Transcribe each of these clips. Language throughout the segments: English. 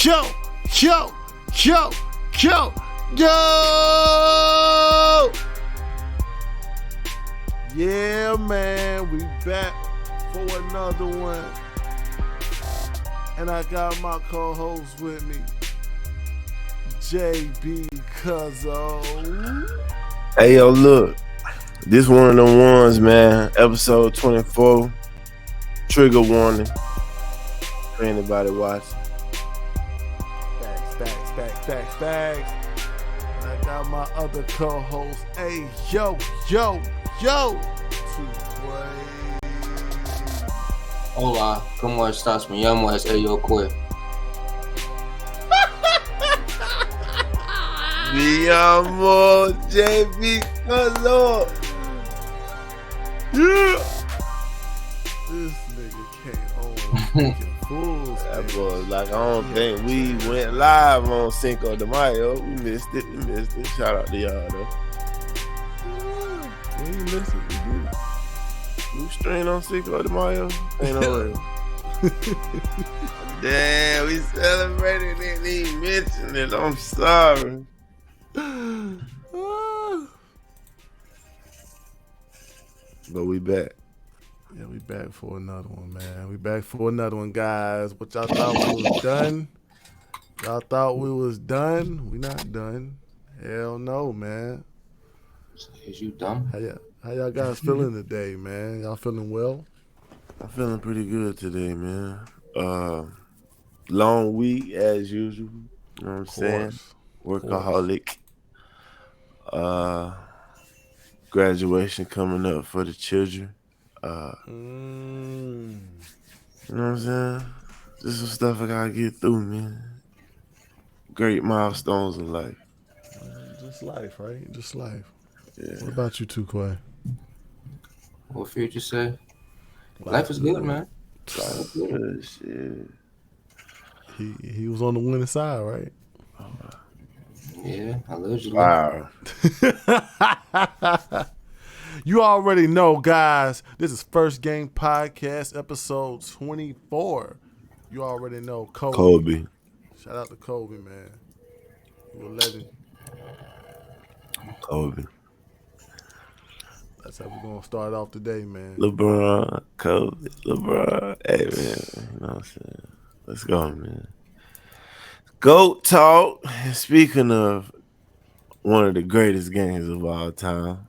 yo, yo, yo, yo, yo. Yeah, man, we back for another one. And I got my co-host with me, JB Cuzzo. Hey, yo, look. This one of them ones, man. Episode 24. Trigger warning. For anybody watching. Facts. And I got my other co-host. Hey, yo. Olá, ¿cómo estás? Me llamo Ello Kwe. Me llamo JB Cuzzo. Yeah. This nigga came on fucking fools. That boy, like, I don't think we went live on Cinco de Mayo. We missed it. Shout out to y'all, though. We ain't missed it. We did. We strain on Cinco de Mayo. Ain't no way. Damn, we celebrated it and he mentioned it. I'm sorry. But we back. Yeah, we back for another one, man. We back for another one, guys. What y'all thought we was done? Y'all thought we was done? We not done. Hell no, man. Is you dumb? How y'all guys feeling today, man? Y'all feeling well? I'm feeling pretty good today, man. Long week as usual. You know what I'm saying? Workaholic. Graduation coming up for the children. You know what I'm saying? Just some stuff I gotta get through, man. Great milestones in life. Just life, right? Just life. Yeah. What about you two, Quay? What future say? Life is good, man. Life is good, shit. He was on the winning side, right? Yeah, allegedly. Wow. You already know, guys. This is First Game Podcast, episode 24. You already know Kobe. Shout out to Kobe, man. You a legend. Kobe. That's how we're going to start off today, man. LeBron, Kobe, LeBron. Hey, man. You know what I'm saying? Let's go, man. GOAT talk. Speaking of one of the greatest games of all time,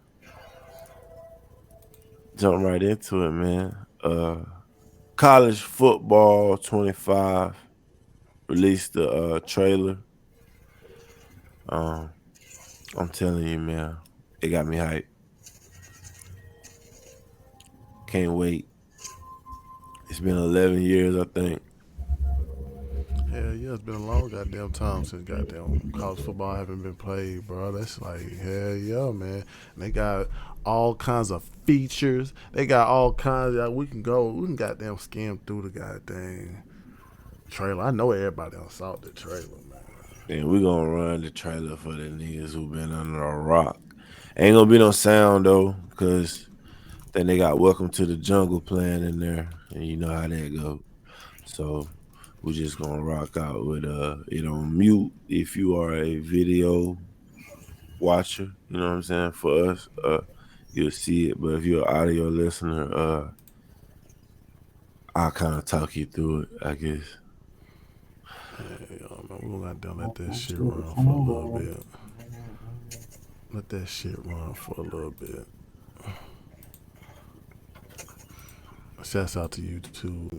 jump right into it, man. College Football 25 released the trailer. I'm telling you, man, it got me hyped. Can't wait. It's been 11 years, I think. Hell yeah, it's been a long goddamn time since goddamn college football haven't been played, bro. That's like, hell yeah, man. And they got all kinds of features. They got all kinds of, we can goddamn skim through the goddamn trailer. I know everybody done saw the trailer, man. And we're going to run the trailer for the niggas who been under a rock. Ain't going to be no sound, though, because then they got Welcome to the Jungle playing in there, and you know how that go. So we're just going to rock out with it on mute if you are a video watcher, you know what I'm saying? For us, you'll see it. But if you're an audio listener, I'll kind of talk you through it, I guess. Hey, man, we're going to let that shit run for a little bit. Let that shit run for a little bit. Shouts out to you, too.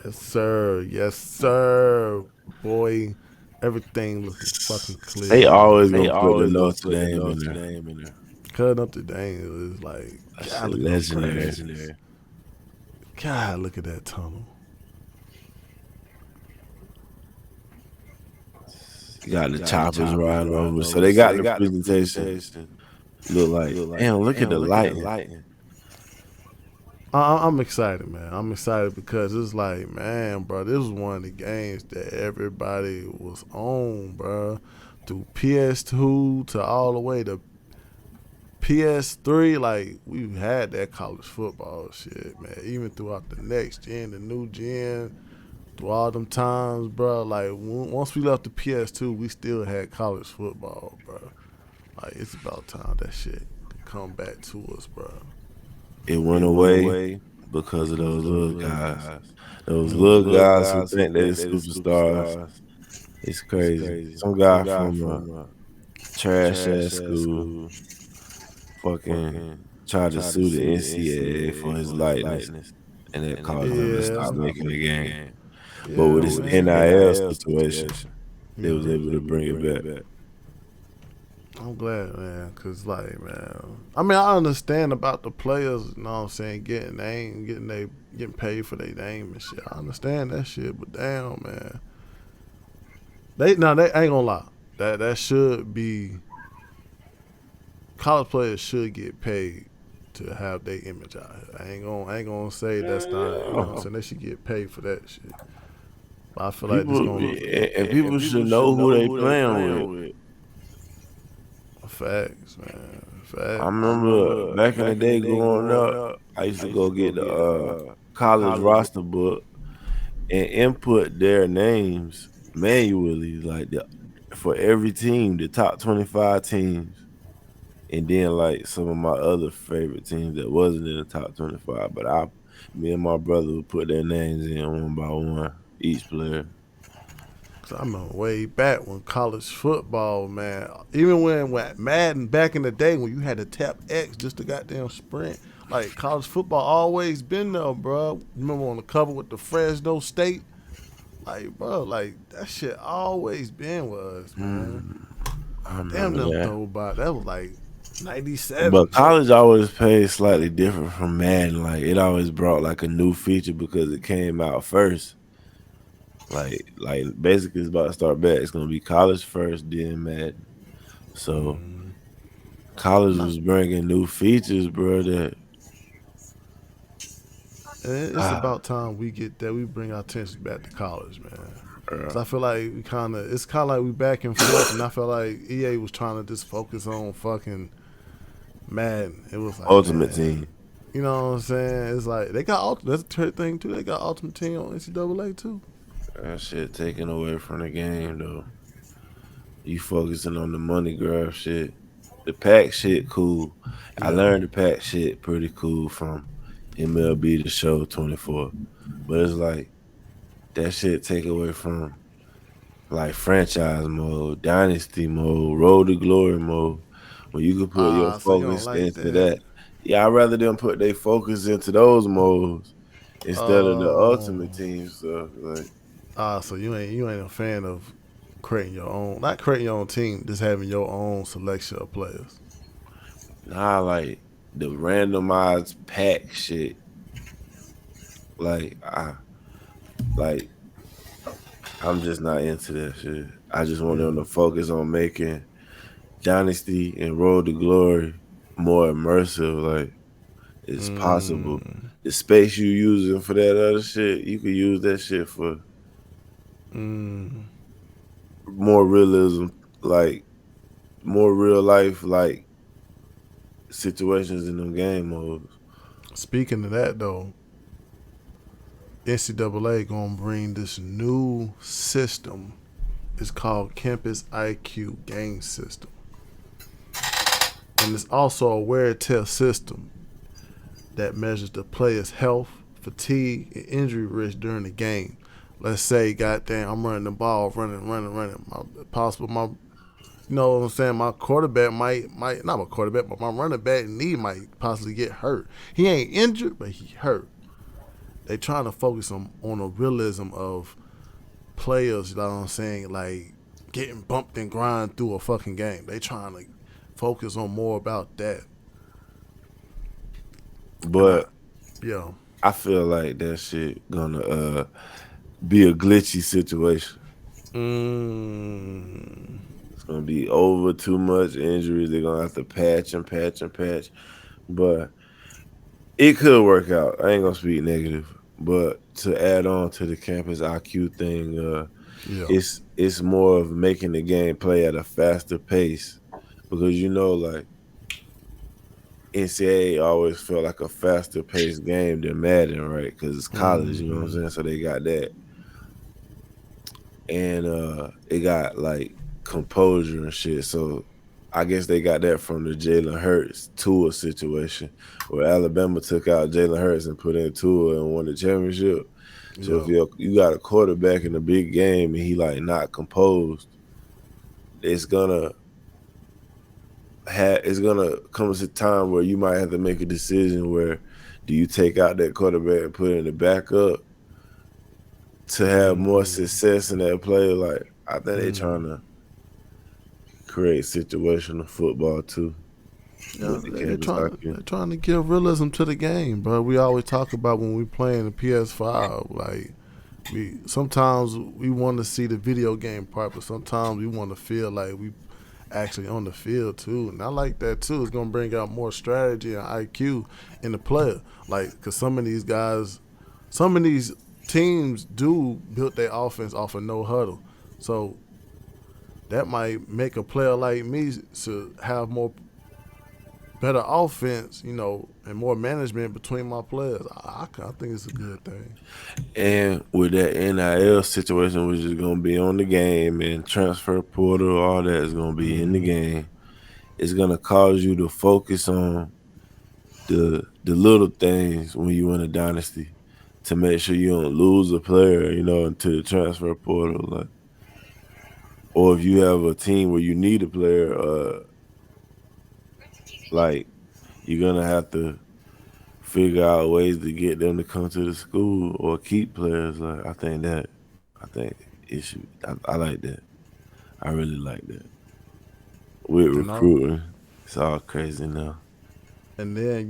Yes, sir. Boy, everything looks fucking clear. They always gonna put the Notre Dame in there. Cut up the Dame is like, God, legendary. God, look at that tunnel. You got the choppers riding over, so they got the presentation. Look like, damn, look at the lighting. I'm excited, man. I'm excited because it's like, man, bro, this was one of the games that everybody was on, bro. Through PS2 to all the way to PS3, like we had that college football shit, man. Even throughout the next gen, the new gen, through all them times, bro. Like once we left the PS2, we still had college football, bro. Like it's about time that shit could come back to us, bro. It went It went away away because of because those of those little little guys. guys. Those Those little little guys who guys who think they're think they the superstars. superstars. It's It's crazy. crazy. Some Some guy guy from a from a trash trash ass ass school school fucking fucking tried to tried to sue the sue the NCAA for NCAA his for his likeness, likeness, and it and they caused him caused to him to Yeah, stop stop making the making the game. game. But yeah, with But his with his man. NIL NIL situation, situation, they Yeah, was they able was to able to bring it bring it back. back. I'm glad, man, cause like, man, I mean, I understand about the players, you know what I'm saying, getting paid for their name and shit. I understand that shit, but damn, man, they ain't gonna lie, that should be college players should get paid to have their image out here. I ain't gonna say that's not, you know what I'm Yeah. saying, they should get paid for that shit. But I feel like this People gonna and And people should people should know who know they who they playing with. playing with. facts, man, I facts. I remember remember back in the back in the day day growing growing up, up, I used I to used go to go get the get the college college. roster book and input their names manually, like for every team, the top 25 teams, and then like some of my other favorite teams that wasn't in the top 25. But me and my brother would put their names in one by one, each player. Cause I remember way back when college football, man. Even when Madden back in the day when you had to tap X just to goddamn sprint. Like college football always been there, bro. Remember on the cover with the Fresno State, like bro, like that shit always been with us, man. Mm, I Damn remember them that. throwback. That was like But '97, bro. college always paid slightly different from Madden. Like it always brought like a new feature because it came out first. Like basically it's about to start back. It's gonna be college first, then Madden. So college Not, was bringing new features, bro. That it's ah, about time we get that. We bring our attention back to college, man. Cause bro. I feel like it's kind of like we back and forth, and I feel like EA was trying to just focus on fucking Madden. It was like, Ultimate man, Team. you know what I'm saying? It's like they got that's a thing too. They got Ultimate Team on NCAA too. That shit taken away from the game though. You focusing on the money grab shit. The pack shit cool. I Yeah. learned the pack shit pretty cool from MLB The Show 24. But it's like that shit take away from like franchise mode, dynasty mode, road to glory mode, when you could put your So you don't focus like into that? that. Yeah, I'd rather them put their focus into those modes instead of the Oh. ultimate team stuff. Like, So you ain't a fan of creating your own, not creating your own team, just having your own selection of players. nah, like the randomized pack shit. Like, like I'm just not into that shit. I just want them Yeah. to focus on making Dynasty and Road to Glory more immersive. Like, it's possible. Mm. The space you using for that other shit, you could use that shit for Mm. more realism, like more real life, like situations in them game modes. Speaking of that though, NCAA gonna bring this new system. It's called Campus IQ Game System, and it's also a wear test system that measures the player's health, fatigue, and injury risk during the game. Let's say, goddamn, I'm running the ball, running. You know what I'm saying? My quarterback might not my quarterback, but my running back knee might possibly get hurt. He ain't injured, but he hurt. They trying to focus on a realism of players, you know what I'm saying, like getting bumped and grind through a fucking game. They trying to focus on more about that. And But yo, I feel like that shit gonna be a glitchy situation. mm, It's gonna be over too much injuries. They're gonna have to patch and patch and patch. But it could work out. I ain't gonna speak negative. But to add on to the campus IQ thing, yeah, it's more of making the game play at a faster pace because like NCAA always felt like a faster paced game than Madden, right? Because it's college, you know what I'm Mm-hmm. saying? So they got that. And it got like composure and shit. So I guess they got that from the Jalen Hurts Tua situation where Alabama took out Jalen Hurts and put in Tua and won the championship. So if Yep. you got a quarterback in a big game and he like not composed, it's gonna it's gonna come to a time where you might have to make a decision where do you take out that quarterback and put in the backup to have more Mm-hmm. success in that play. Like I think they Mm-hmm. trying to create situational football too Yeah, with the they're Kansas trying. Hockey. They're trying to give realism to the game, bro. We always talk about when we playing the PS5, like we sometimes we want to see the video game part, but sometimes we want to feel like we actually on the field too. And I like that too. It's gonna bring out more strategy and IQ in the player. Like, cause some of these guys, some of these teams do build their offense off of no huddle. So that might make a player like me to have more better offense, and more management between my players. I think it's a good thing. And with that NIL situation, which is gonna be on the game and transfer portal, all that is gonna be in the Mm-hmm. game. It's gonna cause you to focus on the little things when you win a dynasty to make sure you don't lose a player, into the transfer portal. Like, or if you have a team where you need a player, like you're gonna have to figure out ways to get them to come to the school or keep players. Like I think it should. I like that. I really like that. With And all, recruiting, it's all crazy now. and then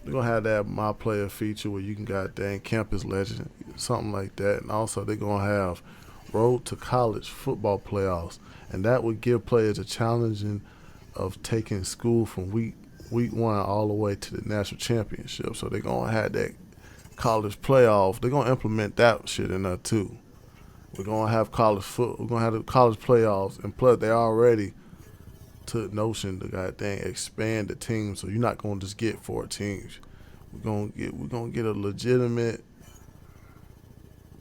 they're gonna have that my player feature where you can goddamn campus legend, something like that. And also they're gonna have road to college football playoffs, and that would give players a challenging of taking school from week one all the way to the national championship. So they're gonna have that college playoff. They're gonna implement that shit in there too. We're gonna have college foot. We're gonna have the college playoffs, and plus they already took notion to goddamn expand the team. So you're not gonna just get 4 teams. We're gonna get a legitimate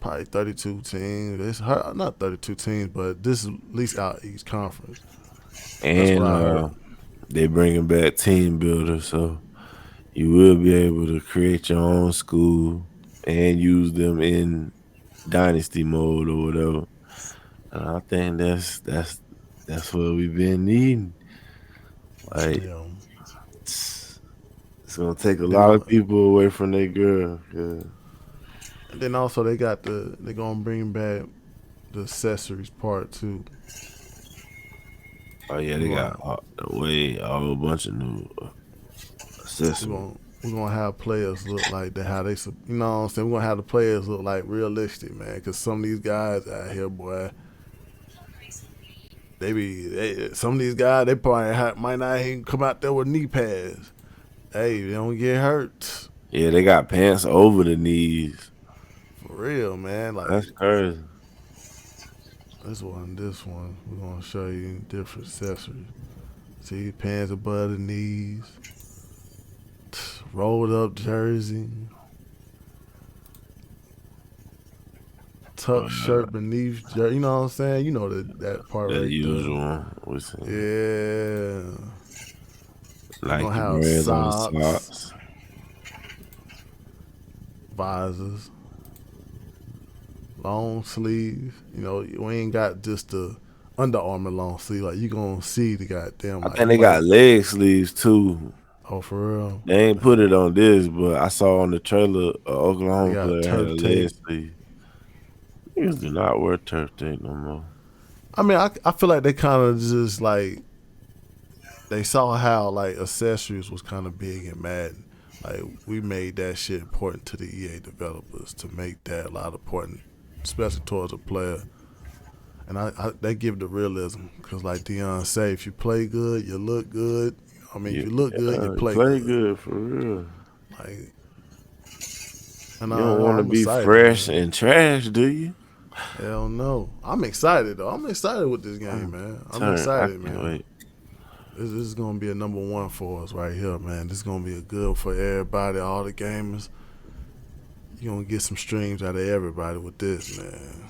probably 32 teams. It's not 32 teams, but this is at least out each conference. That's what And I heard. they bringing back team builders, so you will be able to create your own school and use them in dynasty mode or whatever. And I think that's what we've been needing. Like Yeah. it's gonna take a Then lot of people away from their girl. Yeah. and then also they're gonna bring back the accessories part too. Oh yeah, We're they gonna got a whole bunch of new we're accessories. gonna we're gonna have players look like that. How they, what I'm saying. We're gonna have the players look like realistic, man. Because some of these guys out here, boy, some of these guys they probably might not even come out there with knee pads. Hey, they don't get hurt Yeah, they got pants over the knees. for real, man. Like That's crazy. this one, we're gonna show you different accessories. See, pants above the knees, rolled up jersey, tuck Uh, shirt beneath jersey. You know what I'm saying? You know that part that right there. usual with Yeah. We're gonna Nike have brands on the socks, socks. visors, long sleeves. We ain't got just the Under Armour long sleeve. Like you gonna see the goddamn I like think you they might. got leg sleeves too. Oh, for real. They ain't put it on this, but I saw on the trailer They Oklahoma got player had a turf leg tape. sleeve. Niggas do not wear turf tape no more. I mean, I feel like they kind of just like they saw how like accessories was kind of big in Madden. Like we made that shit important to the EA developers to make that a lot important, especially towards a player. And they give the realism because, like Dion say, if you play good, you look good. I mean, if You, you look good, you you play play good. good for real. Like, and You don't want to I'm be excited, fresh man. and trash, do you? Hell no, I'm excited though. I'm excited with this game, I'm man. I'm turn. I excited, can't man. wait. This is gonna be a number one for us right here, man. This is gonna be a good for everybody, all the gamers. You gonna get some streams out of everybody with this, man.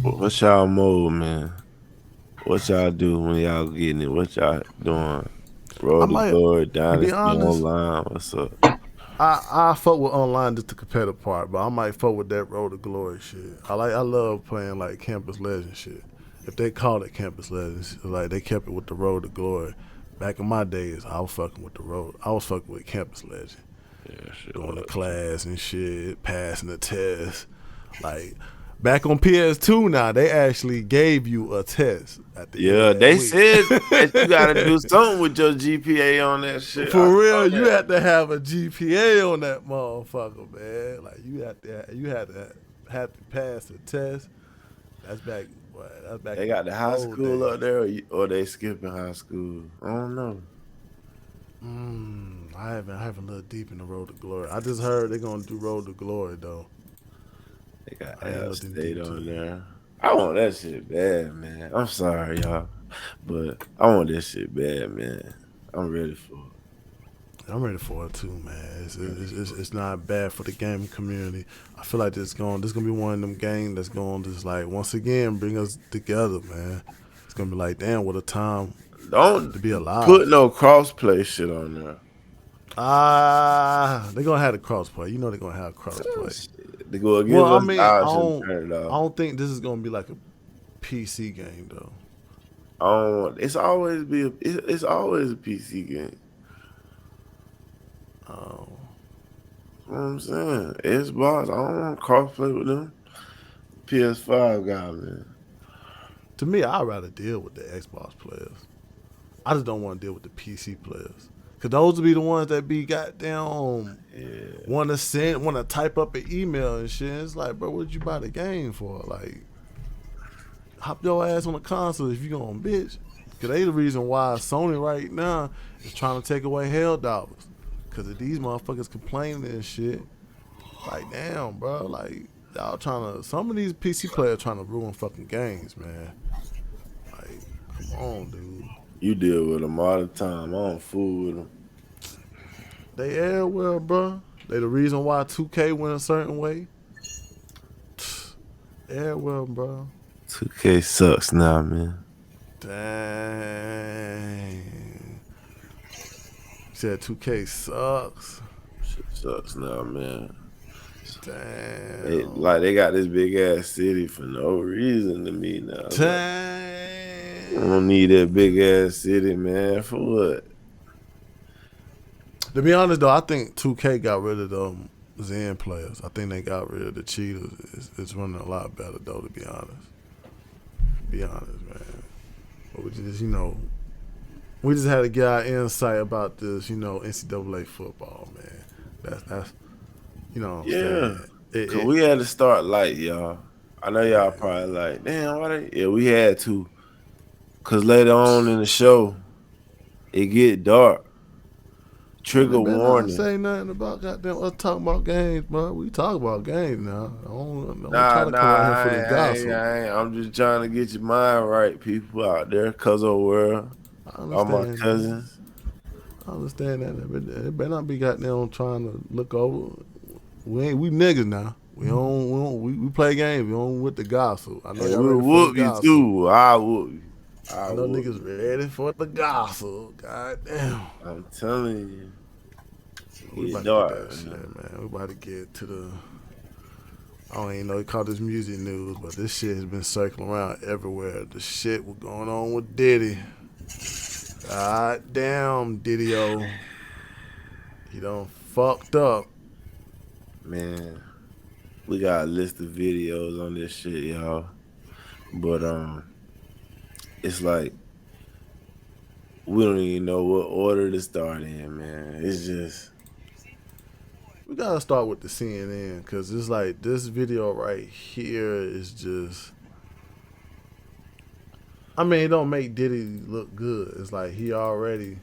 What's y'all mode, man? What y'all do when y'all getting it? What y'all doing? I Road to might, Glory, to be Dynasty, honest, online. What's up? I fuck with online just the competitive part, but I might fuck with that road to glory shit. I love playing like Campus Legends shit. If they call it Campus Legends, like they kept it with the road to glory. Back in my days, I was fucking with the road. I was fucking with Campus Legend, Yeah, shit going to was. class and shit, passing the test. Like back on PS2 now, they actually gave you a test at the end of Yeah, that they week. said that you got to do something with your GPA on that shit. I For real, saw you that. had to have a GPA on that motherfucker, man. Like you had to pass the test. That's back. That's back They in got the the high old school up days. there, or they skipping high school. I don't know. I haven't looked deep in the Road to Glory. I just heard they're gonna do Road to Glory though. They got I ain't App looked in State deep to on it. there. I want that shit bad, man. I'm sorry, y'all, but I want this shit bad, man. I'm ready for it. I'm ready for it too, man. It's not bad for the gaming community. I feel like this gonna be one of them games that's going to just like once again bring us together, man. It's gonna be like, damn, what a time Don't to be alive. put no crossplay shit on there. They're gonna have the crossplay. You know they're gonna have crossplay. Shit. They go give Well, I us the mean, option to turn it I off. don't think this is gonna be like a PC game though. I don't want. It's always a PC game. Um, You know what I'm saying? Xbox, I don't want crossplay with them. PS5 guy, man. to me, I'd rather deal with the Xbox players. I just don't want to deal with the PC players. Cause those would be the ones that be goddamn Yeah. want to type up an email and shit. It's like, bro, what did you buy the game for? Like, hop your ass on the console if you gonna bitch. Cause they the reason why Sony right now is trying to take away hell dollars. Cause of these motherfuckers complaining and shit. Like, damn, bro. Like, y'all trying to. Some of these PC players trying to ruin fucking games, man. Like, come on, dude. You deal with them all the time. I don't fool with them. They air well, bro. They the reason why 2K went a certain way. Air well, bro. 2K sucks now, man. Dang. You said 2K sucks. Shit sucks now, man. Damn. They got this big ass city for no reason to me now. Like, Dang. I don't need that big ass city, man. For what? To be honest, though, I think 2K got rid of them Zen players. I think they got rid of the cheaters. It's running a lot better, though, to be honest. Be honest, man. But we just, we just had to get our insight about this, NCAA football, man. That's you know what I'm Yeah. saying? Cause we had to start light, y'all. I know y'all probably like, damn, why they? Yeah, we had to. Cause later on in the show, it get dark. Man, they Trigger better not warning. say nothing about goddamn us talking about games, bro. We talk about games now. I don't try Nah, to come out here for this I ain't, gossip. I ain't. I'm just trying to get your mind right, people out there. Cuz of world. I All my understand that. cousins. I understand that. But it better not be goddamn trying to look over. We niggas now. We play games. We don't with the gossip. I know And y'all we'll ready for the whoop you gossip. too. I whoop you. I know niggas ready for the gossip. God damn. I'm telling you. We Get about to get dark, that shit, man. man. We about to get to the. I don't even know they call this music news, but this shit has been circling around everywhere. The shit was going on with Diddy. God damn, Diddy-O. He done fucked up. Man, we got a list of videos on this shit, y'all. But it's like we don't even know what order to start in, man. It's just We gotta start with the CNN because it's like this video right here is just. I mean, it don't make Diddy look good. It's like he already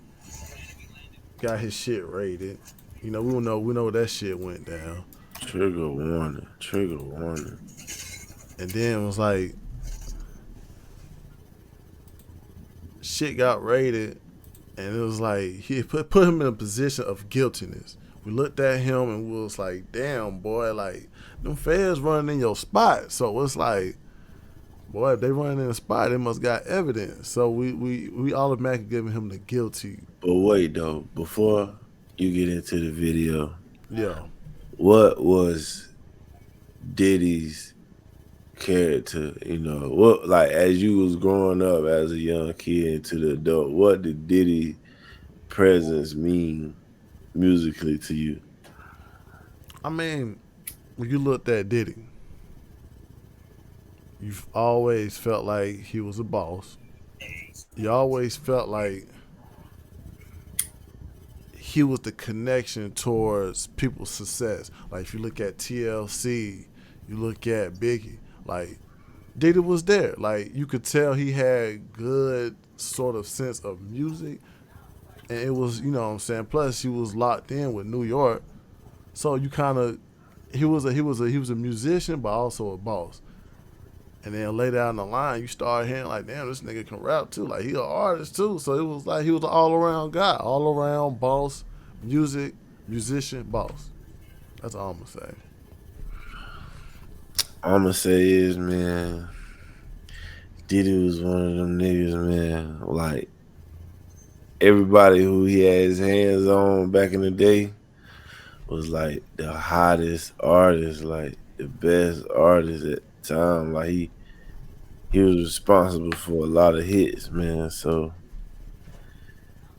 got his shit rated. We know that shit went down. trigger warning. Trigger warning. And then it was like shit got raided, and it was like he put him in a position of guiltiness. We looked at him and we was like, damn, boy, like, them feds running in your spot. So it's like, boy, if they running in a spot, they must got evidence. So we automatically giving him the guilty. But wait, though, before you get into the video, Yeah. what was Diddy's character? You know, what, like, as you was growing up as a young kid into the adult, what did Diddy presence mean musically to you? I mean, when you looked at Diddy, you've always felt like he was a boss. You always felt like he was the connection towards people's success. Like if you look at TLC, you look at Biggie, like Diddy was there. Like you could tell he had good sort of sense of music, and it was, you know what I'm saying. Plus he was locked in with New York, so you kind of he was a musician, but also a boss. And then later down the line, you start hearing like, damn, this nigga can rap too. Like he an artist too. So it was like he was an all around guy, all around boss, musician, boss. That's all I'm gonna say. I'm gonna say is, man, Diddy was one of them niggas, man. Like everybody who he had his hands on back in the day was like the hottest artist, like the best artist at the time. Like he was responsible for a lot of hits, man. So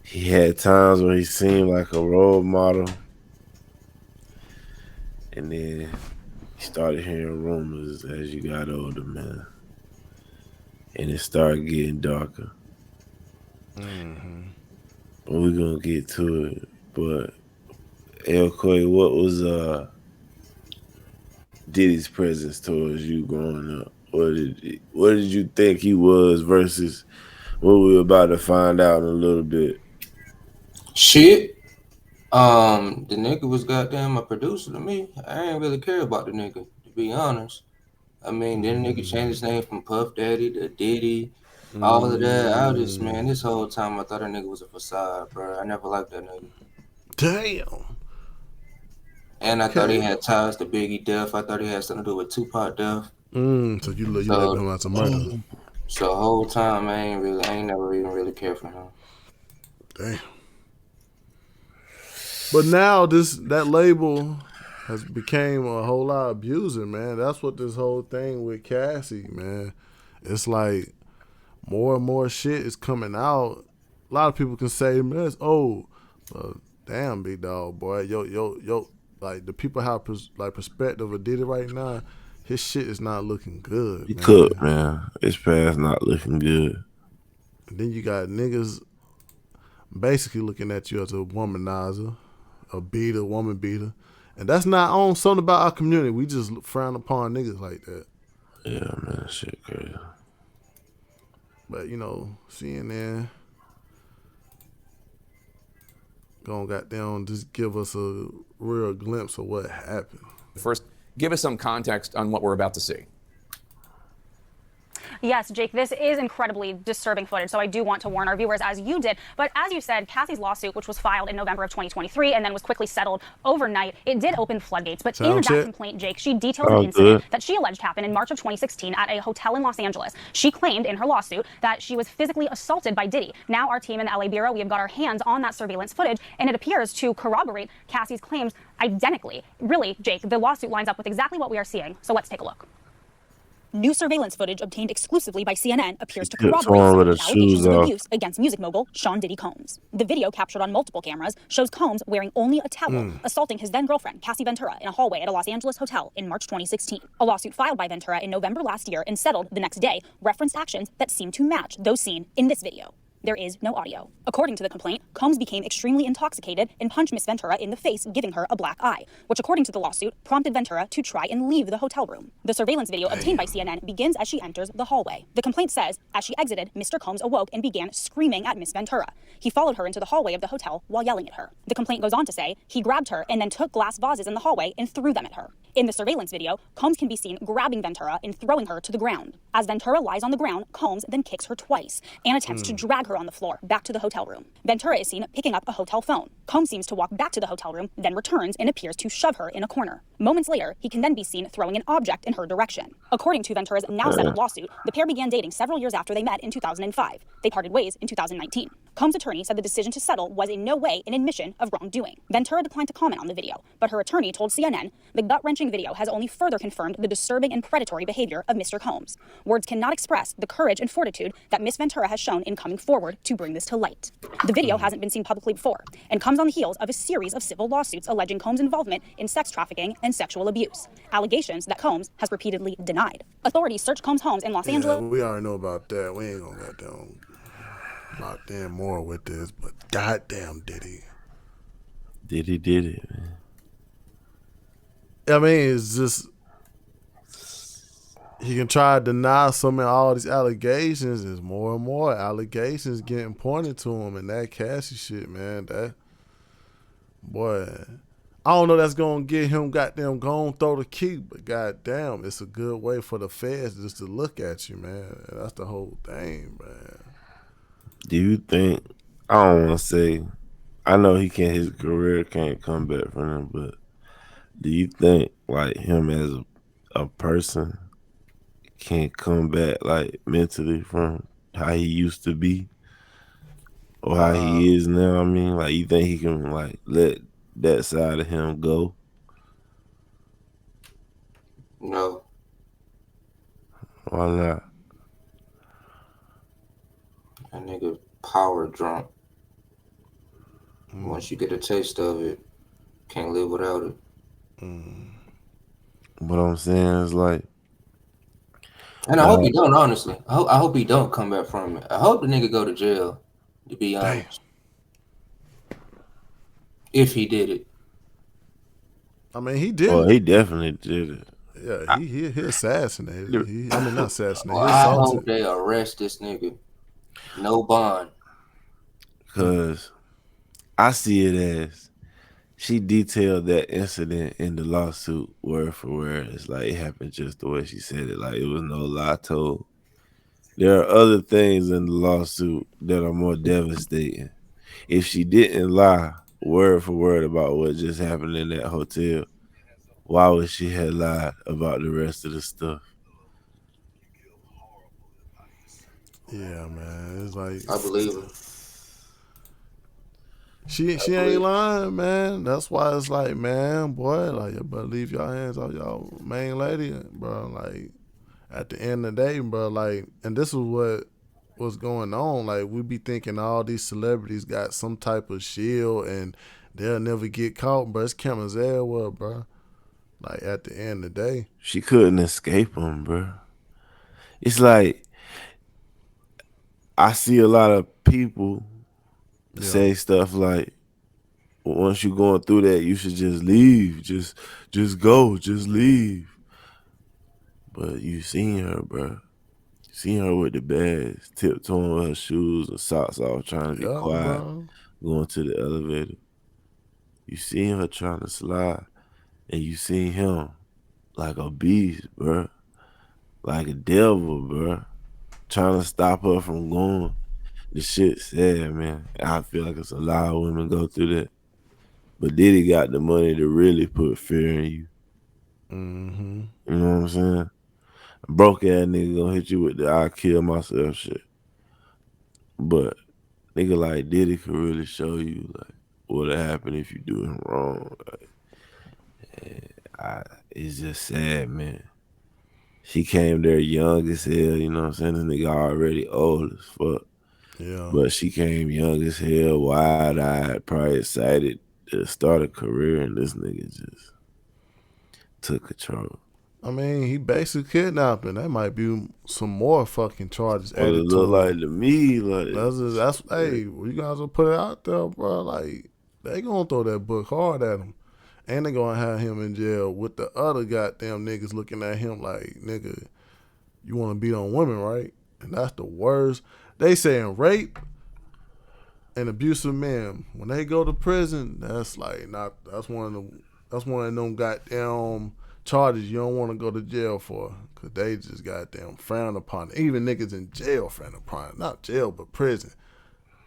he had times where he seemed like a role model, and then you started hearing rumors as you got older, man, and it started getting darker. Mm-hmm. But we're gonna get to it. But El Coy, what was Diddy's presence towards you growing up? What did you think he was versus what we're about to find out in a little bit? Shit. The nigga was goddamn a producer to me. I ain't really care about the nigga, to be honest. I mean, then nigga changed his name from Puff Daddy to Diddy, all of that. I was just, man, this whole time I thought that nigga was a facade, bro. I never liked that nigga. Damn. And I thought he had ties to Biggie death. I thought he had something to do with Tupac death. So you label him as a murderer. So the whole time I ain't never even really cared for him. Damn. But now that label has became a whole lot abusing, man. That's what this whole thing with Cassey, man. It's like more and more shit is coming out. A lot of people can say, man, it's old. But damn, big dog, boy. Yo, like the people have perspective of Diddy right now. His shit is not looking good. He cooked, man. His past not looking good. And then you got niggas basically looking at you as a womanizer, a beater, woman beater. And that's not on something about our community. We just frown upon niggas like that. Yeah, man, that shit crazy. But, you know, CNN gonna goddamn just give us a real glimpse of what happened. First, give us some context on what we're about to see. Yes, Jake, this is incredibly disturbing footage, so I do want to warn our viewers, as you did. But as you said, Cassey's lawsuit, which was filed in November of 2023 and then was quickly settled overnight, it did open floodgates. But in that complaint, Jake, she details an incident that she alleged happened in March of 2016 at a hotel in Los Angeles. She claimed in her lawsuit that she was physically assaulted by Diddy. Now our team in the LA Bureau, we have got our hands on that surveillance footage, and it appears to corroborate Cassey's claims identically. Really, Jake, the lawsuit lines up with exactly what we are seeing. So let's take a look. New surveillance footage obtained exclusively by CNN appears to corroborate some of the allegations of abuse against music mogul Sean Diddy Combs. The video, captured on multiple cameras, shows Combs wearing only a towel, assaulting his then-girlfriend, Cassey Ventura, in a hallway at a Los Angeles hotel in March 2016. A lawsuit filed by Ventura in November last year and settled the next day referenced actions that seem to match those seen in this video. There is no audio. According to the complaint, Combs became extremely intoxicated and punched Miss Ventura in the face, giving her a black eye, which, according to the lawsuit, prompted Ventura to try and leave the hotel room. The surveillance video obtained by CNN begins as she enters the hallway. The complaint says, as she exited, Mr. Combs awoke and began screaming at Miss Ventura. He followed her into the hallway of the hotel while yelling at her. The complaint goes on to say, he grabbed her and then took glass vases in the hallway and threw them at her. In the surveillance video, Combs can be seen grabbing Ventura and throwing her to the ground. As Ventura lies on the ground, Combs then kicks her twice and attempts to drag her on the floor back to the hotel room. Ventura is seen picking up a hotel phone. Combs seems to walk back to the hotel room, then returns and appears to shove her in a corner. Moments later, he can then be seen throwing an object in her direction. According to Ventura's now settled lawsuit, the pair began dating several years after they met in 2005. They parted ways in 2019. Combs' attorney said the decision to settle was in no way an admission of wrongdoing. Ventura declined to comment on the video, but her attorney told CNN the gut-wrenching video has only further confirmed the disturbing and predatory behavior of Mr. Combs. Words cannot express the courage and fortitude that Miss Ventura has shown in coming forward to bring this to light. The video hasn't been seen publicly before and comes on the heels of a series of civil lawsuits alleging Combs' involvement in sex trafficking and sexual abuse, allegations that Combs has repeatedly denied. Authorities searched Combs' homes in Los Angeles. We already know about that. We ain't gonna goddamn lock in more with this, but goddamn Diddy. Diddy did it, man. I mean, it's just he can try to deny some of all these allegations. There's more and more allegations getting pointed to him, and that Cassey shit, man. That boy, I don't know. That's gonna get him goddamn gone throw the key, but goddamn, it's a good way for the feds just to look at you, man. That's the whole thing, man. Do you think? I don't want to say. I know he can't. His career can't come back from him, but do you think like him as a person can come back like mentally from how he used to be or how he is now? I mean, like you think he can like let that side of him go? No. Why not? That nigga power drunk. Once you get a taste of it, can't live without it. What I'm saying is like, and I hope he don't, honestly. I hope he don't come back from it. I hope the nigga go to jail, to be honest. If he did it. I mean, he did. Oh, he definitely did it. Yeah, he assassinated. I mean, not assassinated. Well, He I assaulted. hope they arrest this nigga. No bond. Because I see it as she detailed that incident in the lawsuit word for word. It's like it happened just the way she said it. Like it was no lie told. There are other things in the lawsuit that are more devastating. If she didn't lie word for word about what just happened in that hotel, why would she have lied about the rest of the stuff? Yeah, man. It's like I believe her. She ain't lying, man. That's why it's like, man, boy, like you better leave your hands off y'all main lady, bro. Like at the end of the day, bro, like, and this is what's going on. Like we be thinking all these celebrities got some type of shield and they'll never get caught, bro. It's cameras everywhere, bro. Like at the end of the day, she couldn't escape them, bro. It's like I see a lot of people say stuff like, once you're going through that, you should just leave. Just go. Just leave. But you seen her, bro. You seen her with the bags, tiptoeing with her shoes and socks off, trying to be quiet, bro. going to the elevator. You seen her trying to slide, and you seen him like a beast, bro. Like a devil, bro. Trying to stop her from going. The shit sad, man. I feel like it's a lot of women go through that. But Diddy got the money to really put fear in you. Mm-hmm. You know what I'm saying? A broke ass nigga gonna hit you with the I kill myself shit. But nigga like Diddy could really show you like what'll happen if you do him wrong. Like, it's just sad, man. She came there young as hell, you know what I'm saying? This nigga already old as fuck. Yeah. But she came young as hell, wide-eyed, probably excited to start a career, and this nigga just took control. I mean, he basically kidnapped her. That might be some more fucking charges What it added to look him. like to me, like That's hey, you guys will put it out there, bro. Like they gonna throw that book hard at him, and they gonna have him in jail with the other goddamn niggas looking at him like, nigga, you want to beat on women, right? And that's the worst. They saying rape and abusive men when they go to prison. That's like not. That's one of them goddamn charges you don't want to go to jail for, because they just goddamn frown upon it. Even niggas in jail frown upon it. Not jail, but prison.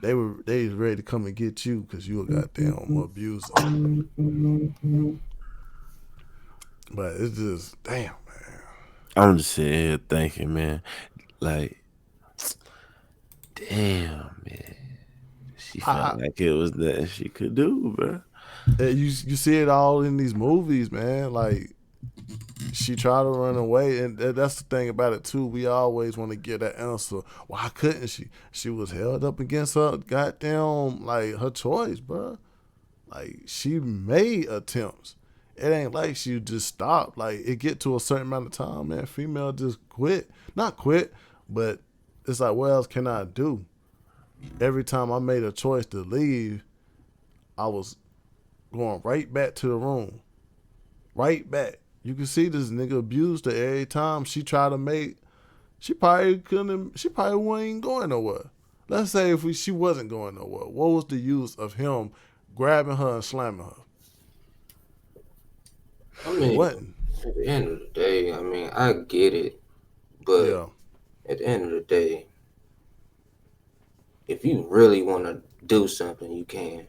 They was ready to come and get you because you a goddamn abuser. But it's just, damn, man. I'm just sitting here thinking, man, like, damn, man. She felt like it was that she could do, bro. You see it all in these movies, man. Like, she tried to run away, and that's the thing about it too. We always want to get that answer. Why couldn't she? She was held up against her goddamn, like, her choice, bro. Like, she made attempts. It ain't like she just stopped. Like, it get to a certain amount of time, man. Female just quit. Not quit, but it's like, what else can I do? Every time I made a choice to leave, I was going right back to the room. Right back. You can see this nigga abused her every time she tried to make. She probably wasn't going nowhere. Let's say if she wasn't going nowhere, what was the use of him grabbing her and slamming her? I mean, Wasn't. at the end of the day, I mean, I get it, but Yeah. at the end of the day, if you really want to do something, you can.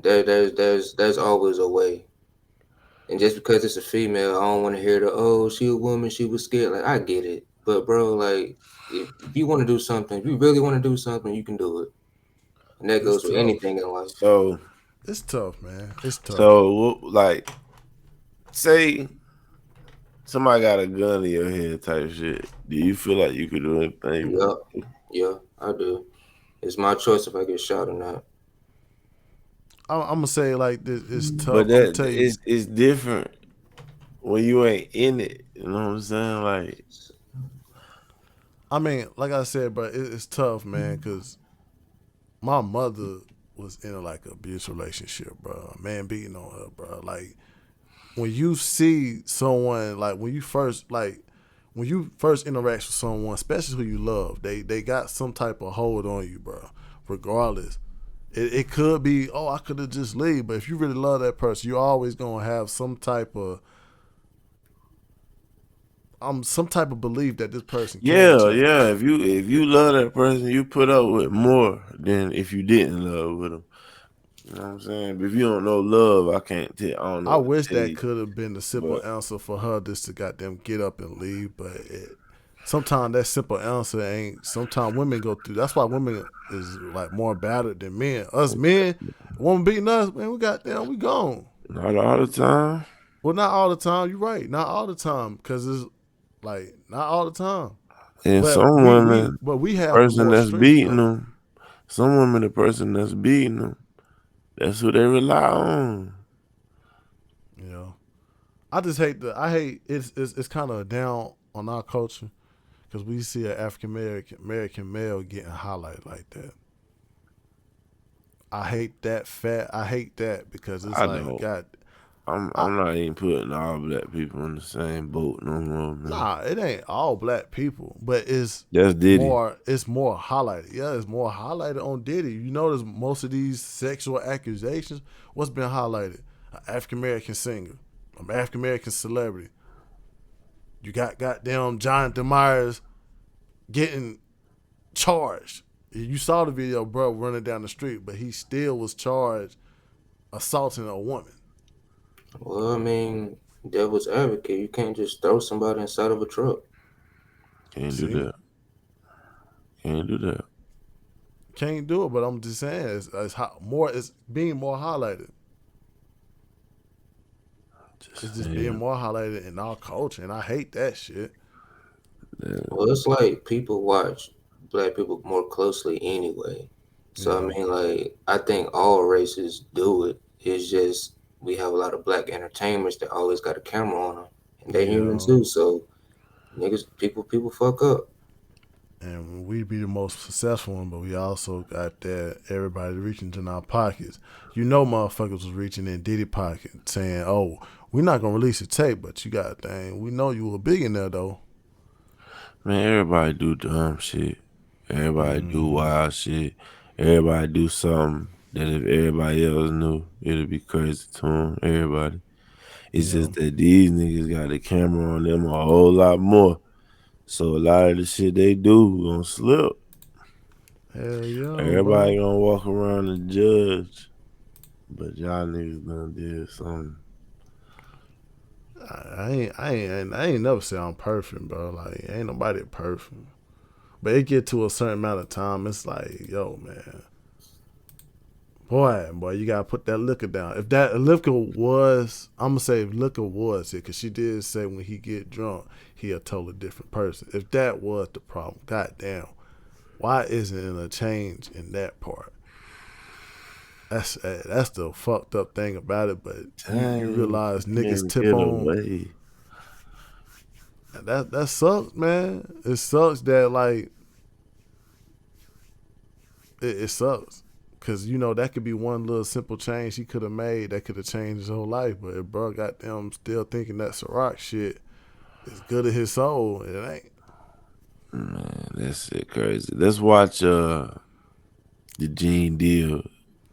There's always a way. And just because it's a female, I don't want to hear she a woman, she was scared. Like, I get it. But, bro, like, if you want to do something, if you really want to do something, you can do it. And that goes with tough. anything in life. So It's tough, man. It's tough. So, like, say somebody got a gun in your head type shit. Do you feel like you could do anything? Yeah, I do. It's my choice if I get shot or not. I'm gonna say like this. It's tough. But I'm tell you, it's different when you ain't in it. You know what I'm saying? Like, I mean, like I said, but it's tough, man, because my mother was in like an abuse relationship, bro. A man beating on her, bro. Like, when you see someone, like when you first interact with someone, especially who you love, they got some type of hold on you, bro. Regardless, it could be, I could have just leave, but if you really love that person, you always gonna have some type of belief that this person can change. yeah. If you love that person, you put up with more than if you didn't love with them. You know what I'm saying? But if you don't know love, I can't tell. I don't know. I wish that could have been the simple answer for her, just to goddamn get up and leave. But sometimes that simple answer ain't. Sometimes women go through. That's why women is like more battered than men. Us men, woman beating us, man, we gone. Not all the time. Well, not all the time. You're right. Not all the time, because it's like not all the time. And But some women, we have person more that's strength, beating though. them. Some women, the person that's beating them, that's who they rely on. You know, I just hate it's kind of down on our culture, because we see an African American male getting highlighted like that. I hate that because it's God. I'm not even putting all black people in the same boat no more, man. Nah, it ain't all black people, but That's Diddy. it's more highlighted. Yeah, it's more highlighted on Diddy. You notice most of these sexual accusations, what's been highlighted? An African American singer, an African American celebrity. You got goddamn Jonathan Myers getting charged. You saw the video, bro, running down the street, but he still was charged assaulting a woman. Well, I mean, devil's advocate, you can't just throw somebody inside of a truck. Can't do that. Can't do it, but I'm just saying it's being more highlighted. It's just being more highlighted in our culture, and I hate that shit. Yeah. Well, it's like people watch black people more closely anyway. So, I mean, like, I think all races do it. It's just we have a lot of black entertainers that always got a camera on them, and they human too. So, people fuck up. And we be the most successful one, but we also got that everybody reaching in our pockets. You know, motherfuckers was reaching in Diddy pocket, saying, "Oh, we're not gonna release a tape, but you got we know you a billionaire though." Man, everybody do dumb shit. Everybody do wild shit. Everybody do something that if everybody else knew, it'd be crazy to them. Everybody. It's just that these niggas got the camera on them a whole lot more. So a lot of the shit they do gonna slip. Hell yeah, Everybody bro. gonna walk around and judge. But y'all niggas done did something. I ain't never say I'm perfect, bro. Like, ain't nobody perfect. But it get to a certain amount of time, it's like, yo, man. Boy, you gotta put that liquor down. If that liquor was, I'm gonna say if liquor was it, because she did say when he get drunk, he a totally different person. If that was the problem, goddamn, why isn't it a change in that part? That's the fucked up thing about it. But you realize niggas tip get on. away. That sucks, man. It sucks that like it sucks. Cause you know that could be one little simple change he could have made that could have changed his whole life. But if bro goddamn still thinking that Ciroc shit is good at his soul, it ain't. Man, that shit crazy. Let's watch the Gene Deal,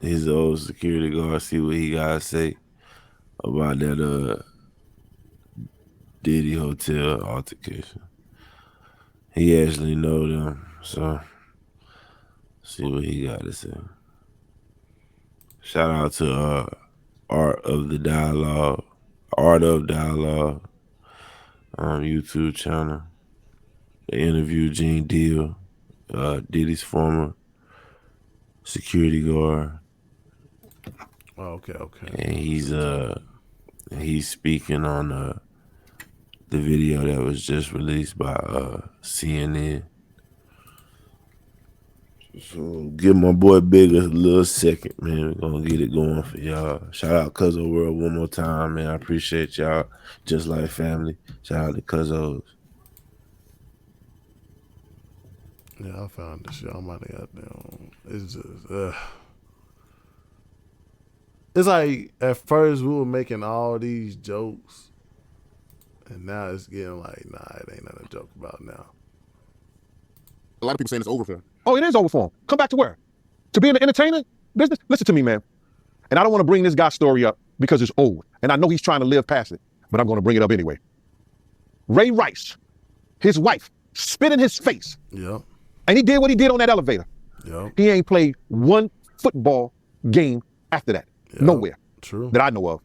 his old security guard, see what he gotta say about that Diddy Hotel altercation. He actually know them, so see what he gotta say. Shout out to Art of Dialogue YouTube channel. They interviewed Gene Deal, Diddy's former security guard, Oh, okay. and he's speaking on the video that was just released by CNN. So give my boy Big a little second, man. We're gonna get it going for y'all. Shout out Cuzzo World one more time, man. I appreciate y'all. Just like family. Shout out to Cuzzos. Yeah, I found this shit. I'm about to goddamn. It's just, it's like at first we were making all these jokes, and now it's getting like, nah, it ain't nothing to joke about now. A lot of people saying it's over for him. Oh, it is over for him. Come back to where? To be in the entertainment business? Listen to me, man. And I don't want to bring this guy's story up because it's old. And I know he's trying to live past it, but I'm going to bring it up anyway. Ray Rice, his wife, spit in his face. Yep. And he did what he did on that elevator. Yep. He ain't played one football game after that. Yep. Nowhere. True. That I know of.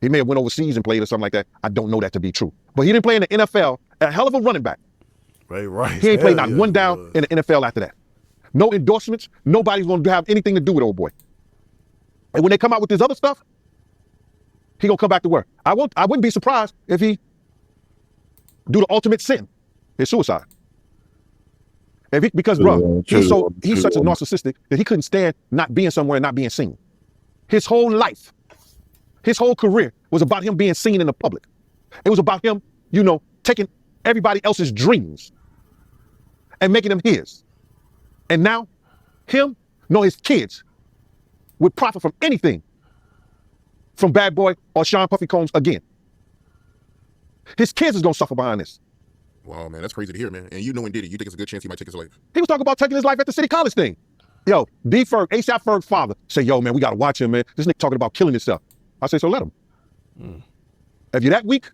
He may have went overseas and played or something like that. I don't know that to be true. But he didn't play in the NFL, a hell of a running back. Ray Rice. He ain't played Hell not yeah, one he down was. in the NFL after that. No endorsements. Nobody's going to have anything to do with old boy. And when they come out with this other stuff, he going to come back to work. I wouldn't be surprised if he do the ultimate sin. It's suicide. Because, bro, he's such a narcissistic that he couldn't stand not being somewhere and not being seen. His whole life, his whole career was about him being seen in the public. It was about him, taking everybody else's dreams and making them his. And now, his kids would profit from anything from Bad Boy or Sean Puffy Combs again. His kids is going to suffer behind this. Wow, man, that's crazy to hear, man. And you knowing Diddy, you think it's a good chance he might take his life? He was talking about taking his life at the City College thing. Yo, D. Ferg, ASAP Ferg's father, say, yo, man, we got to watch him, man. This nigga talking about killing himself. I say, so let him. If you're that weak,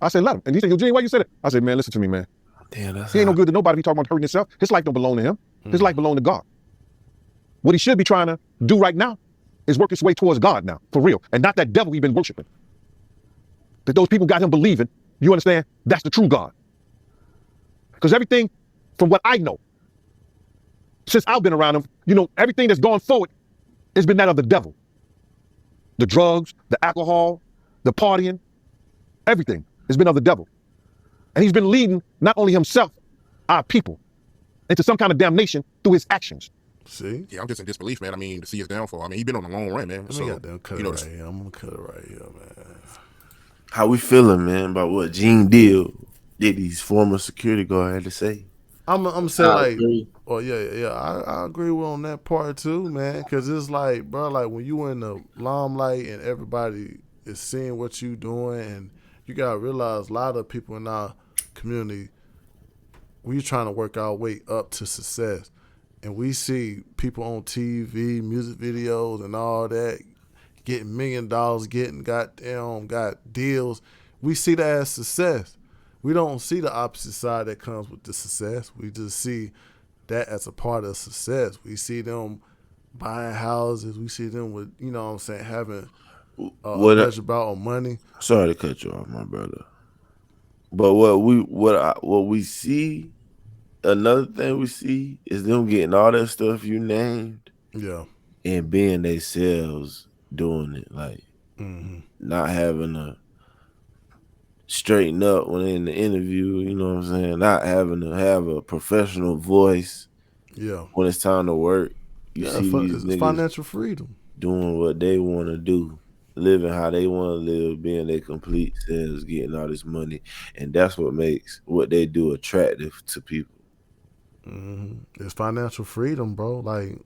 I say, let him. And he said, yo, Gene, why you said it? I said, man, listen to me, man. Damn, He ain't no good to nobody if he talking about hurting himself. His life don't belong to him. His life belong to God. What he should be trying to do right now is work his way towards God now, for real. And not that devil we've been worshiping. That those people got him believing, you understand, that's the true God. Because everything from what I know, since I've been around him, everything that's gone forward has been that of the devil. The drugs, the alcohol, the partying, everything has been of the devil. And he's been leading not only himself, our people, into some kind of damnation through his actions. See? Yeah, I'm just in disbelief, man. I mean, to see his downfall. I mean, he's been on a long run, man. Let me goddamn cut it right here. I'm gonna cut it right here, man. How we feeling, man, about what Gene Deal, Diddy's former security guard, had to say? I'm saying I like, agree. oh yeah, I agree with on that part too, man. Because it's like, bro, like when you in the limelight and everybody is seeing what you doing, and you gotta realize a lot of people in our community, we trying to work our way up to success, and we see people on TV, music videos, and all that getting $1 million, getting got deals. We see that as success. We don't see the opposite side that comes with the success. We just see that as a part of success. We see them buying houses. We see them with, you know what I'm saying, having a What? pleasure about on money. Sorry to cut you off, my brother. But what we see, another thing we see is them getting all that stuff you named, Yeah. and being themselves doing it, like not having to straighten up when they in the interview. You know what I'm saying? Not having to have a professional voice Yeah. when it's time to work. You Yeah, see these it's niggas financial freedom. doing what they want to do, living how they want to live, being their complete selves, getting all this money, and that's what makes what they do attractive to people. It's financial freedom, bro. Like,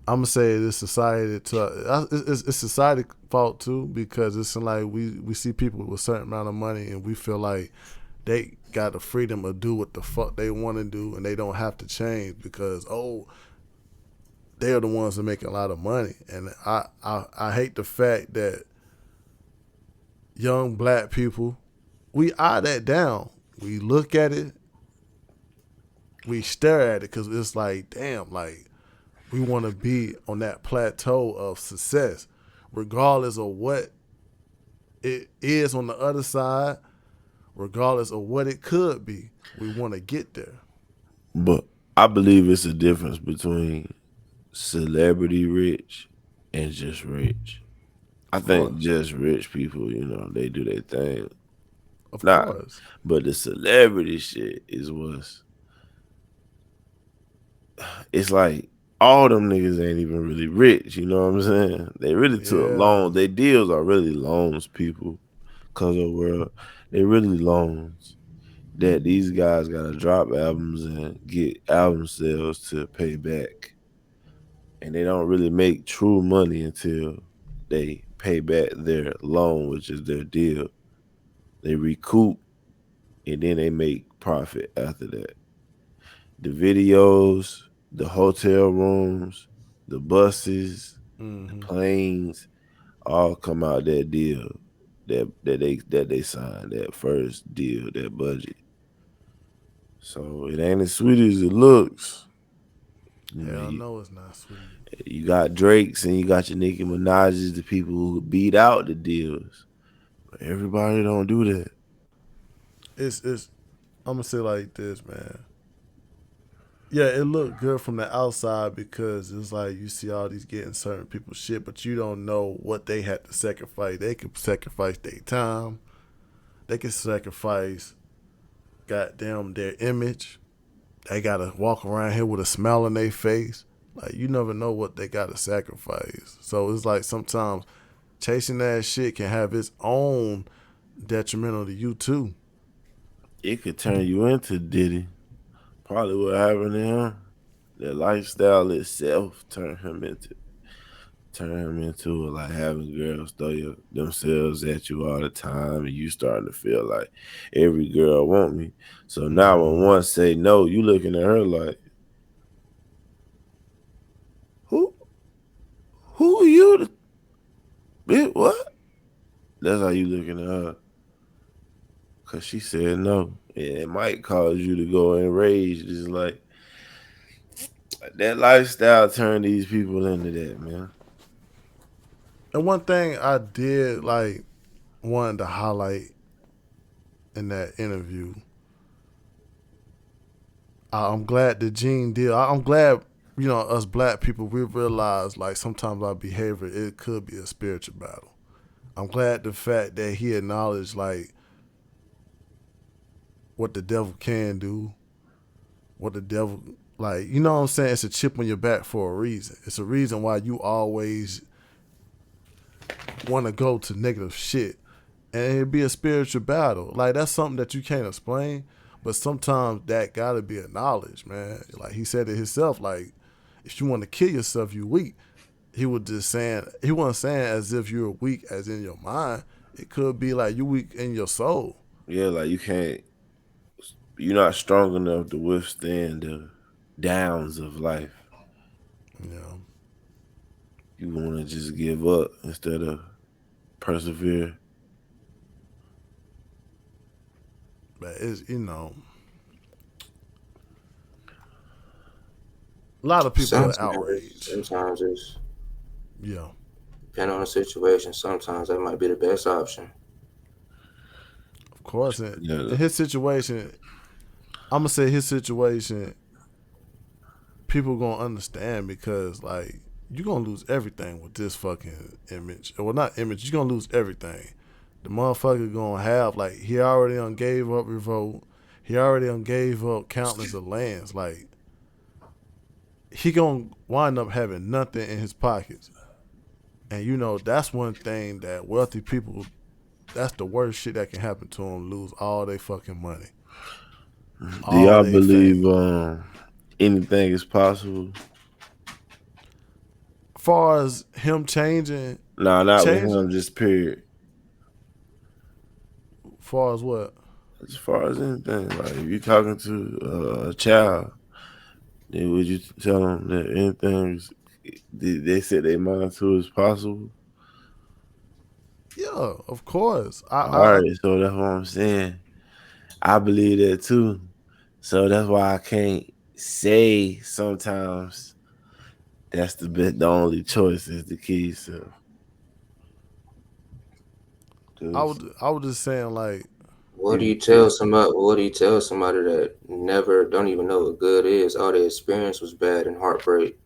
I'm gonna say this society it's society fault too, because it's like we see people with a certain amount of money and we feel like they got the freedom to do what the fuck they want to do and they don't have to change because they're the ones that make a lot of money. And I hate the fact that young black people, we eye that down. We look at it, we stare at it because it's like, damn, like we want to be on that plateau of success, regardless of what it is on the other side, regardless of what it could be. We want to get there. But I believe it's a difference between celebrity rich and just rich. I think just rich people, they do their thing. Of Not, course. but the celebrity shit is it's like all them niggas ain't even really rich, you know what I'm saying? They really took loans. Their deals are really loans, people, because of the world. They really loans that these guys gotta drop albums and get album sales to pay back. And they don't really make true money until they pay back their loan, which is their deal. They recoup and then they make profit after that. The videos, the hotel rooms, the buses, the planes, all come out that deal that they signed, that first deal, that budget. So it ain't as sweet as it looks. Hell no, it's not sweet. You got Drakes and you got your Nicki Minaj's, the people who beat out the deals. But everybody don't do that. It's I'm gonna say like this, man. Yeah, it looked good from the outside because it's like you see all these getting certain people's shit, but you don't know what they had to sacrifice. They could sacrifice their time. They could sacrifice, goddamn, their image. They gotta walk around here with a smile on their face. Like, you never know what they gotta sacrifice. So it's like sometimes chasing that shit can have its own detrimental to you too. It could turn you into Diddy. Probably what happened to him. The lifestyle itself turned him into like having girls throw themselves at you all the time, and you starting to feel like every girl want me. So now when one say no, you looking at her like, who are you to, bitch, what? That's how you looking at her. Cause she said no. And it might cause you to go enraged. It's like that lifestyle turned these people into that, man. And one thing I did like wanted to highlight in that interview, I'm glad the Gene deal. I'm glad, us black people, we realize like sometimes our behavior, it could be a spiritual battle. I'm glad the fact that he acknowledged like what the devil can do, what the devil, like, you know what I'm saying? It's a chip on your back for a reason. It's a reason why you always want to go to negative shit. And it'd be a spiritual battle. Like, that's something that you can't explain, but sometimes that gotta be acknowledged, man. Like, he said it himself, like, if you want to kill yourself, you weak. He wasn't saying as if you're weak as in your mind. It could be like you weak in your soul. Yeah, like you're not strong enough to withstand the downs of life. Yeah. You want to just give up instead of persevere. But it's a lot of people are outraged. Sometimes it's Yeah, depending on the situation. Sometimes that might be the best option. of course. Yeah, In his situation, I'm gonna say his situation, people gonna understand because like you're gonna lose everything with this fucking image. Well, not image. You're gonna lose everything. The motherfucker gonna have like he already done gave up revolt. He already done gave up countless of lands. Like he gonna wind up having nothing in his pockets. And that's one thing that wealthy people. That's the worst shit that can happen to them. Lose all their fucking money, do all y'all their believe fame. anything is possible? Far as him changing, Nah, not with him. changing. Just period. Far as what? As far as anything, like if you're talking to a child, then would you tell them that anything they set their mind to is possible? Yeah, of course. All right, so that's what I'm saying. I believe that too. So that's why I can't say sometimes that's the only choice is the key. So, I was just saying like, What do you tell somebody? What do you tell somebody that never don't even know what good is? All their experience was bad and heartbreak.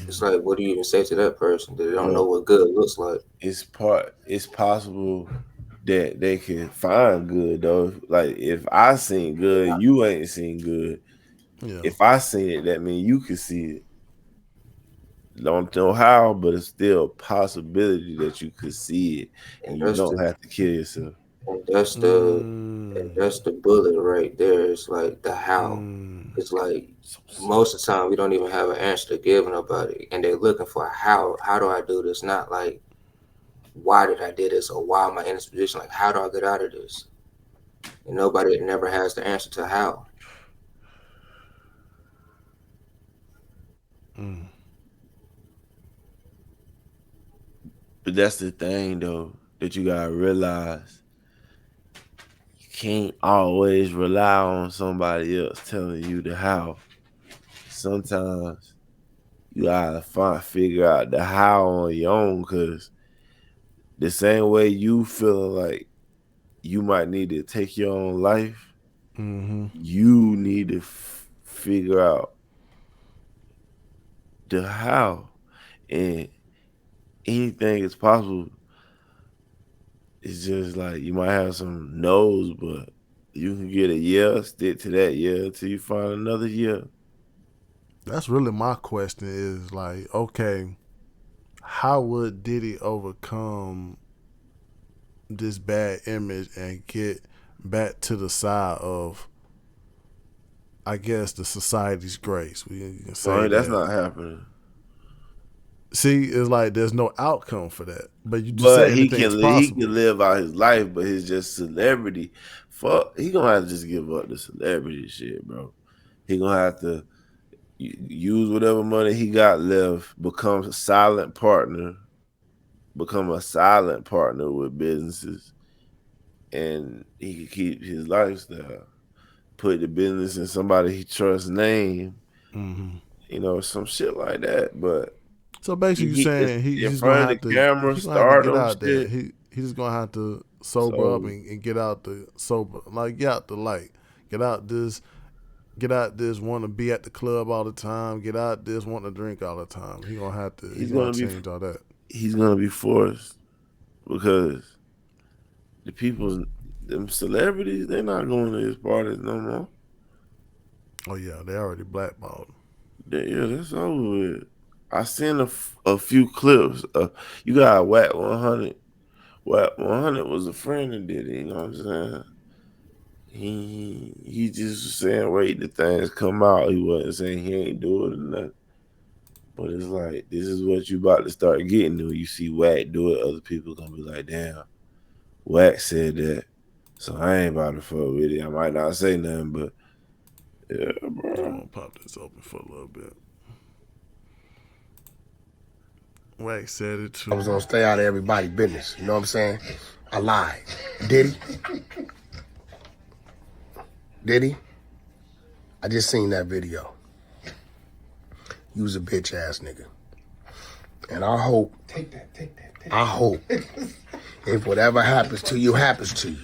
It's like, what do you even say to that person that they don't know well, what good looks like? it's possible that they can find good though. Like if I seen good, you ain't seen good. yeah. If I seen it, that means you can see it. Don't know how, but it's still a possibility that you could see it, and And you that's don't the have to kill yourself. and that's the and Mm, that's the bullet right there. It's like the how. mm, It's like So, most of the time we don't even have an answer to give nobody, and they're looking for how. How do I do this? Not like why did I do this or why am I in this position? Like how do I get out of this? And nobody never has the answer to how. mm. but that's the thing though that you gotta realize. You can't always rely on somebody else telling you the how. Sometimes you gotta figure out the how on your own, because the same way you feeling like you might need to take your own life, Mm-hmm. you need to figure out the how. And anything is possible. It's just like you might have some no's, but you can get a yeah, stick to that yeah until you find another yeah. That's really my question. Is like, okay, how would Diddy overcome this bad image and get back to the side of, I guess, the society's grace? We can say Right, that's that. not happening. See, it's like there's no outcome for that. But you just But said he anything's can he possible. can live out his life, but his just celebrity. Fuck, he gonna have to just give up the celebrity shit, bro. He gonna have to use whatever money he got left, become a silent partner with businesses, and he can keep his lifestyle. Put the business in somebody he trusts name, Mm-hmm. some shit like that. But So basically, you it's saying in he's gonna front of the have to camera, get stardom out there. shit. He's just gonna have to sober up So and get out the sober, like get out the light, get out this, want to be at the club all the time, get out this, want to drink all the time. He's he's gonna gonna be change all that. he's gonna be forced, because the people, them celebrities, they're not going to his parties no more. Oh yeah, they already blackballed. Yeah, that's over with. I seen a few clips. You got Whack 100. Whack 100 was a friend of Diddy. You know what I'm saying? He just was saying wait the things come out. He wasn't saying he ain't do it or nothing. But it's like this is what you about to start getting to. You see Whack do it, other people gonna be like, damn, Whack said that. So I ain't about to fuck with it. I might not say nothing, but yeah, I'm bro. gonna pop this open for a little bit. Wax said it too. I was gonna stay out of everybody's business. You know what I'm saying? I lied. Diddy? I just seen that video. You was a bitch ass nigga. And I hope, I hope, if whatever happens to you, happens to you.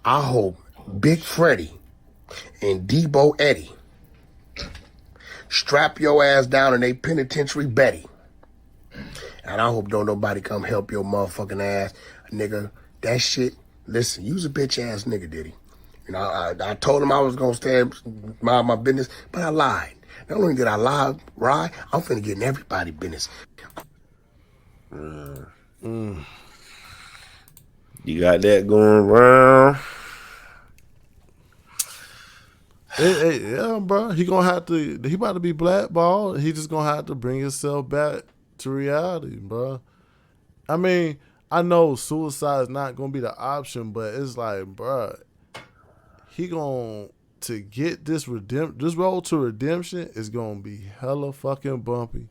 I hope Big Freddie and Debo Eddie strap your ass down in a penitentiary Betty. And I hope don't nobody come help your motherfucking ass. Nigga, that shit, listen, you was a bitch ass nigga, Diddy. You know, I told him I was gonna stay mind my business, but I lied. Not only did I lie, I'm finna get in everybody's business. You got that going around. Yeah, bro. He about to be blackballed. He just gonna have to bring himself back to reality, bro. I mean, I know suicide is not gonna be the option, but it's like, bro, he gonna to get this road to redemption is gonna be hella fucking bumpy.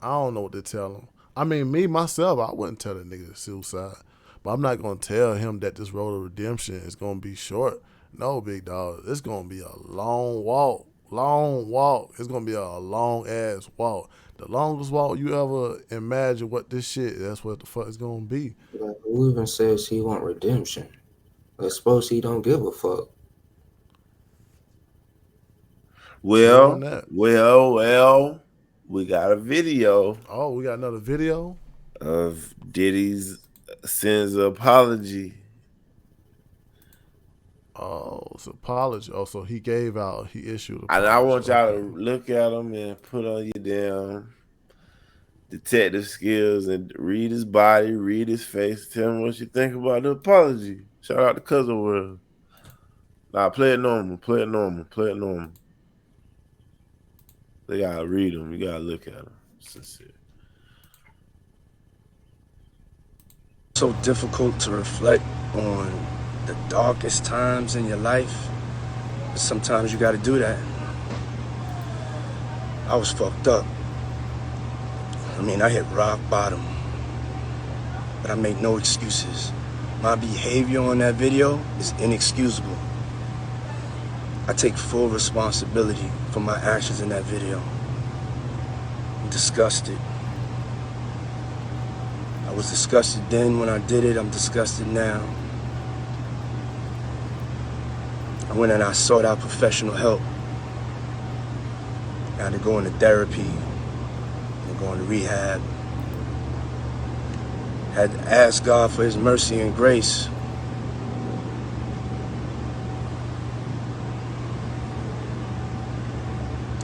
I don't know what to tell him. I mean, me myself, I wouldn't tell that nigga to suicide, but I'm not gonna tell him that this road to redemption is gonna be short. No, big dog, it's gonna be a long walk. It's gonna be a long ass walk. The longest walk you ever imagine what this shit, that's what the fuck it's gonna be. Like, who even says he want redemption? Let's suppose he don't give a fuck. Well, we got a video. Oh, we got another video of Diddy's sends an apology. Oh, it's an apology. Oh, so he issued an apology. And I want y'all to look at him and put on your damn detective skills and read his body, read his face, tell him what you think about the apology. Shout out to Cousin World. Nah, play it normal. They gotta read them. You gotta look at them. Sincere. So difficult to reflect on the darkest times in your life. But sometimes you gotta do that. I was fucked up. I mean, I hit rock bottom. But I make no excuses. My behavior on that video is inexcusable. I take full responsibility for my actions in that video. I'm disgusted. I was disgusted then when I did it. I'm disgusted now. I went and I sought out professional help. I had to go into therapy and go into rehab. Had to ask God for his mercy and grace.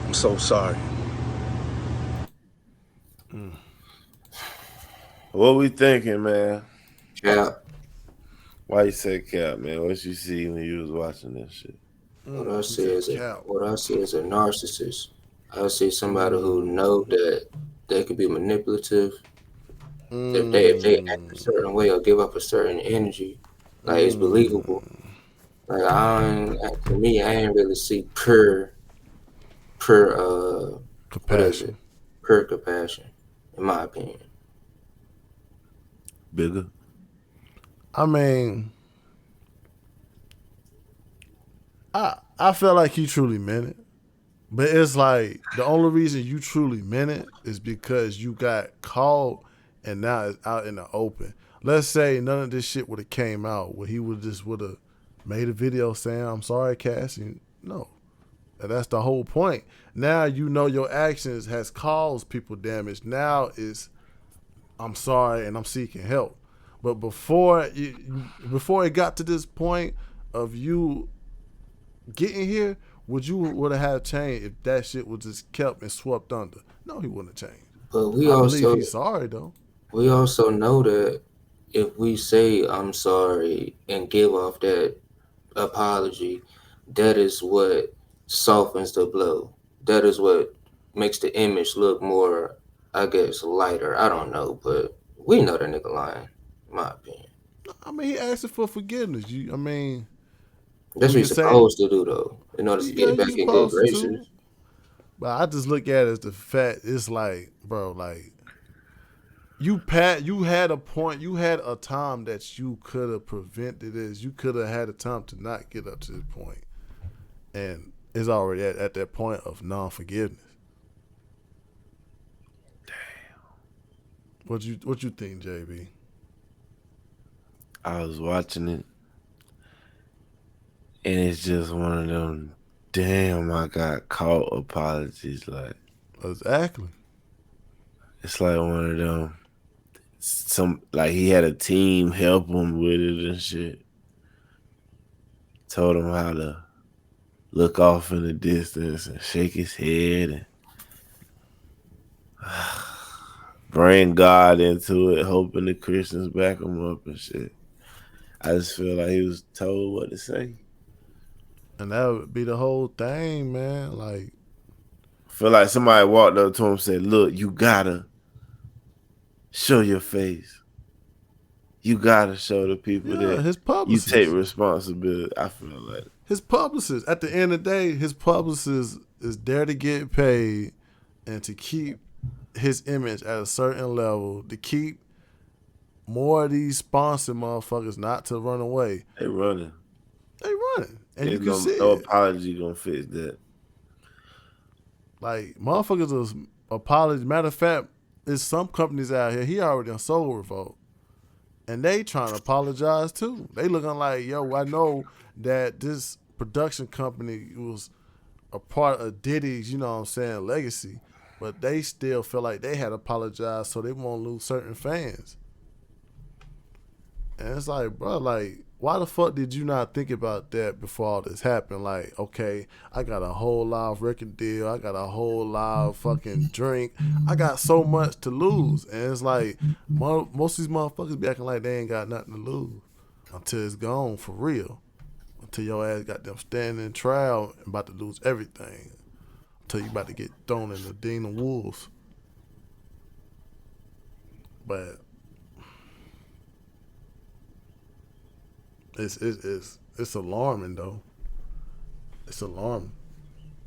I'm so sorry. What we thinking, man? Cap. Why you say cap, man? What you see when you was watching that shit? What I see is a narcissist. I see somebody who know that they could be manipulative. If they act a certain way or give up a certain energy, like it's believable. Like to me, I ain't really see pure compassion. What is it? Pure compassion, in my opinion. Bigger. I mean, I feel like he truly meant it. But it's like the only reason you truly meant it is because you got caught and now it's out in the open. Let's say none of this shit would have came out where he would have made a video saying, "I'm sorry, Cassey." No. And that's the whole point. Now you know your actions has caused people damage. Now it's, I'm sorry and I'm seeking help. But before it got to this point of you getting here, would have had changed if that shit was just kept and swept under? No, he wouldn't have changed. But I believe he's sorry though. We also know that if we say I'm sorry and give off that apology, that is what softens the blow. That is what makes the image look more, I guess, lighter. I don't know, but we know that nigga lying, in my opinion. I mean, he asked for forgiveness. That's what he's supposed to do, though, in order to get back in good graces. But I just look at it as the fact it's like, bro, like you had a point, you had a time that you could have prevented this. You could have had a time to not get up to this point. And it's already at that point of non-forgiveness. Damn. What you think, JB? I was watching it, and it's just one of them. Damn, I got caught apologies. Like exactly. It's like one of them. Like he had a team help him with it and shit. Told him how to look off in the distance and shake his head and bring God into it, hoping the Christians back him up and shit. I just feel like he was told what to say. And that would be the whole thing, man. Like, I feel like somebody walked up to him and said, look, you gotta show your face. You gotta show the people that his you take responsibility. I feel like his publicist, at the end of the day, his publicist is there to get paid and to keep his image at a certain level, to keep more of these sponsored motherfuckers not to run away. They running. And you can see no apology gonna fix that. Like, motherfuckers is apology. Matter of fact, there's some companies out here, he already done sold Revolt. And they trying to apologize too. They looking like, yo, I know that this production company was a part of Diddy's, you know what I'm saying, legacy. But they still feel like they had apologized so they won't lose certain fans. And it's like, bro, like, why the fuck did you not think about that before all this happened? Like, okay, I got a whole live record deal. I got a whole live fucking drink. I got so much to lose. And it's like, most of these motherfuckers be acting like they ain't got nothing to lose until it's gone for real. Until your ass got them standing in trial and about to lose everything. Until you about to get thrown in the den of wolves. But it's alarming though. It's alarming.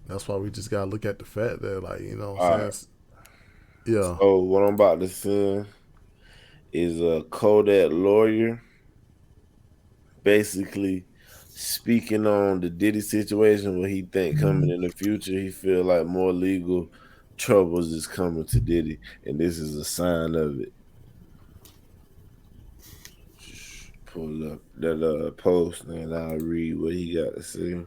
That's why we just gotta look at the fact that, like, you know what I'm saying? Yeah. So what I'm about to send is a Kodak lawyer basically speaking on the Diddy situation, what he think coming in the future. He feel like more legal troubles is coming to Diddy, and this is a sign of it. Pull up that post and I'll read what he got to say.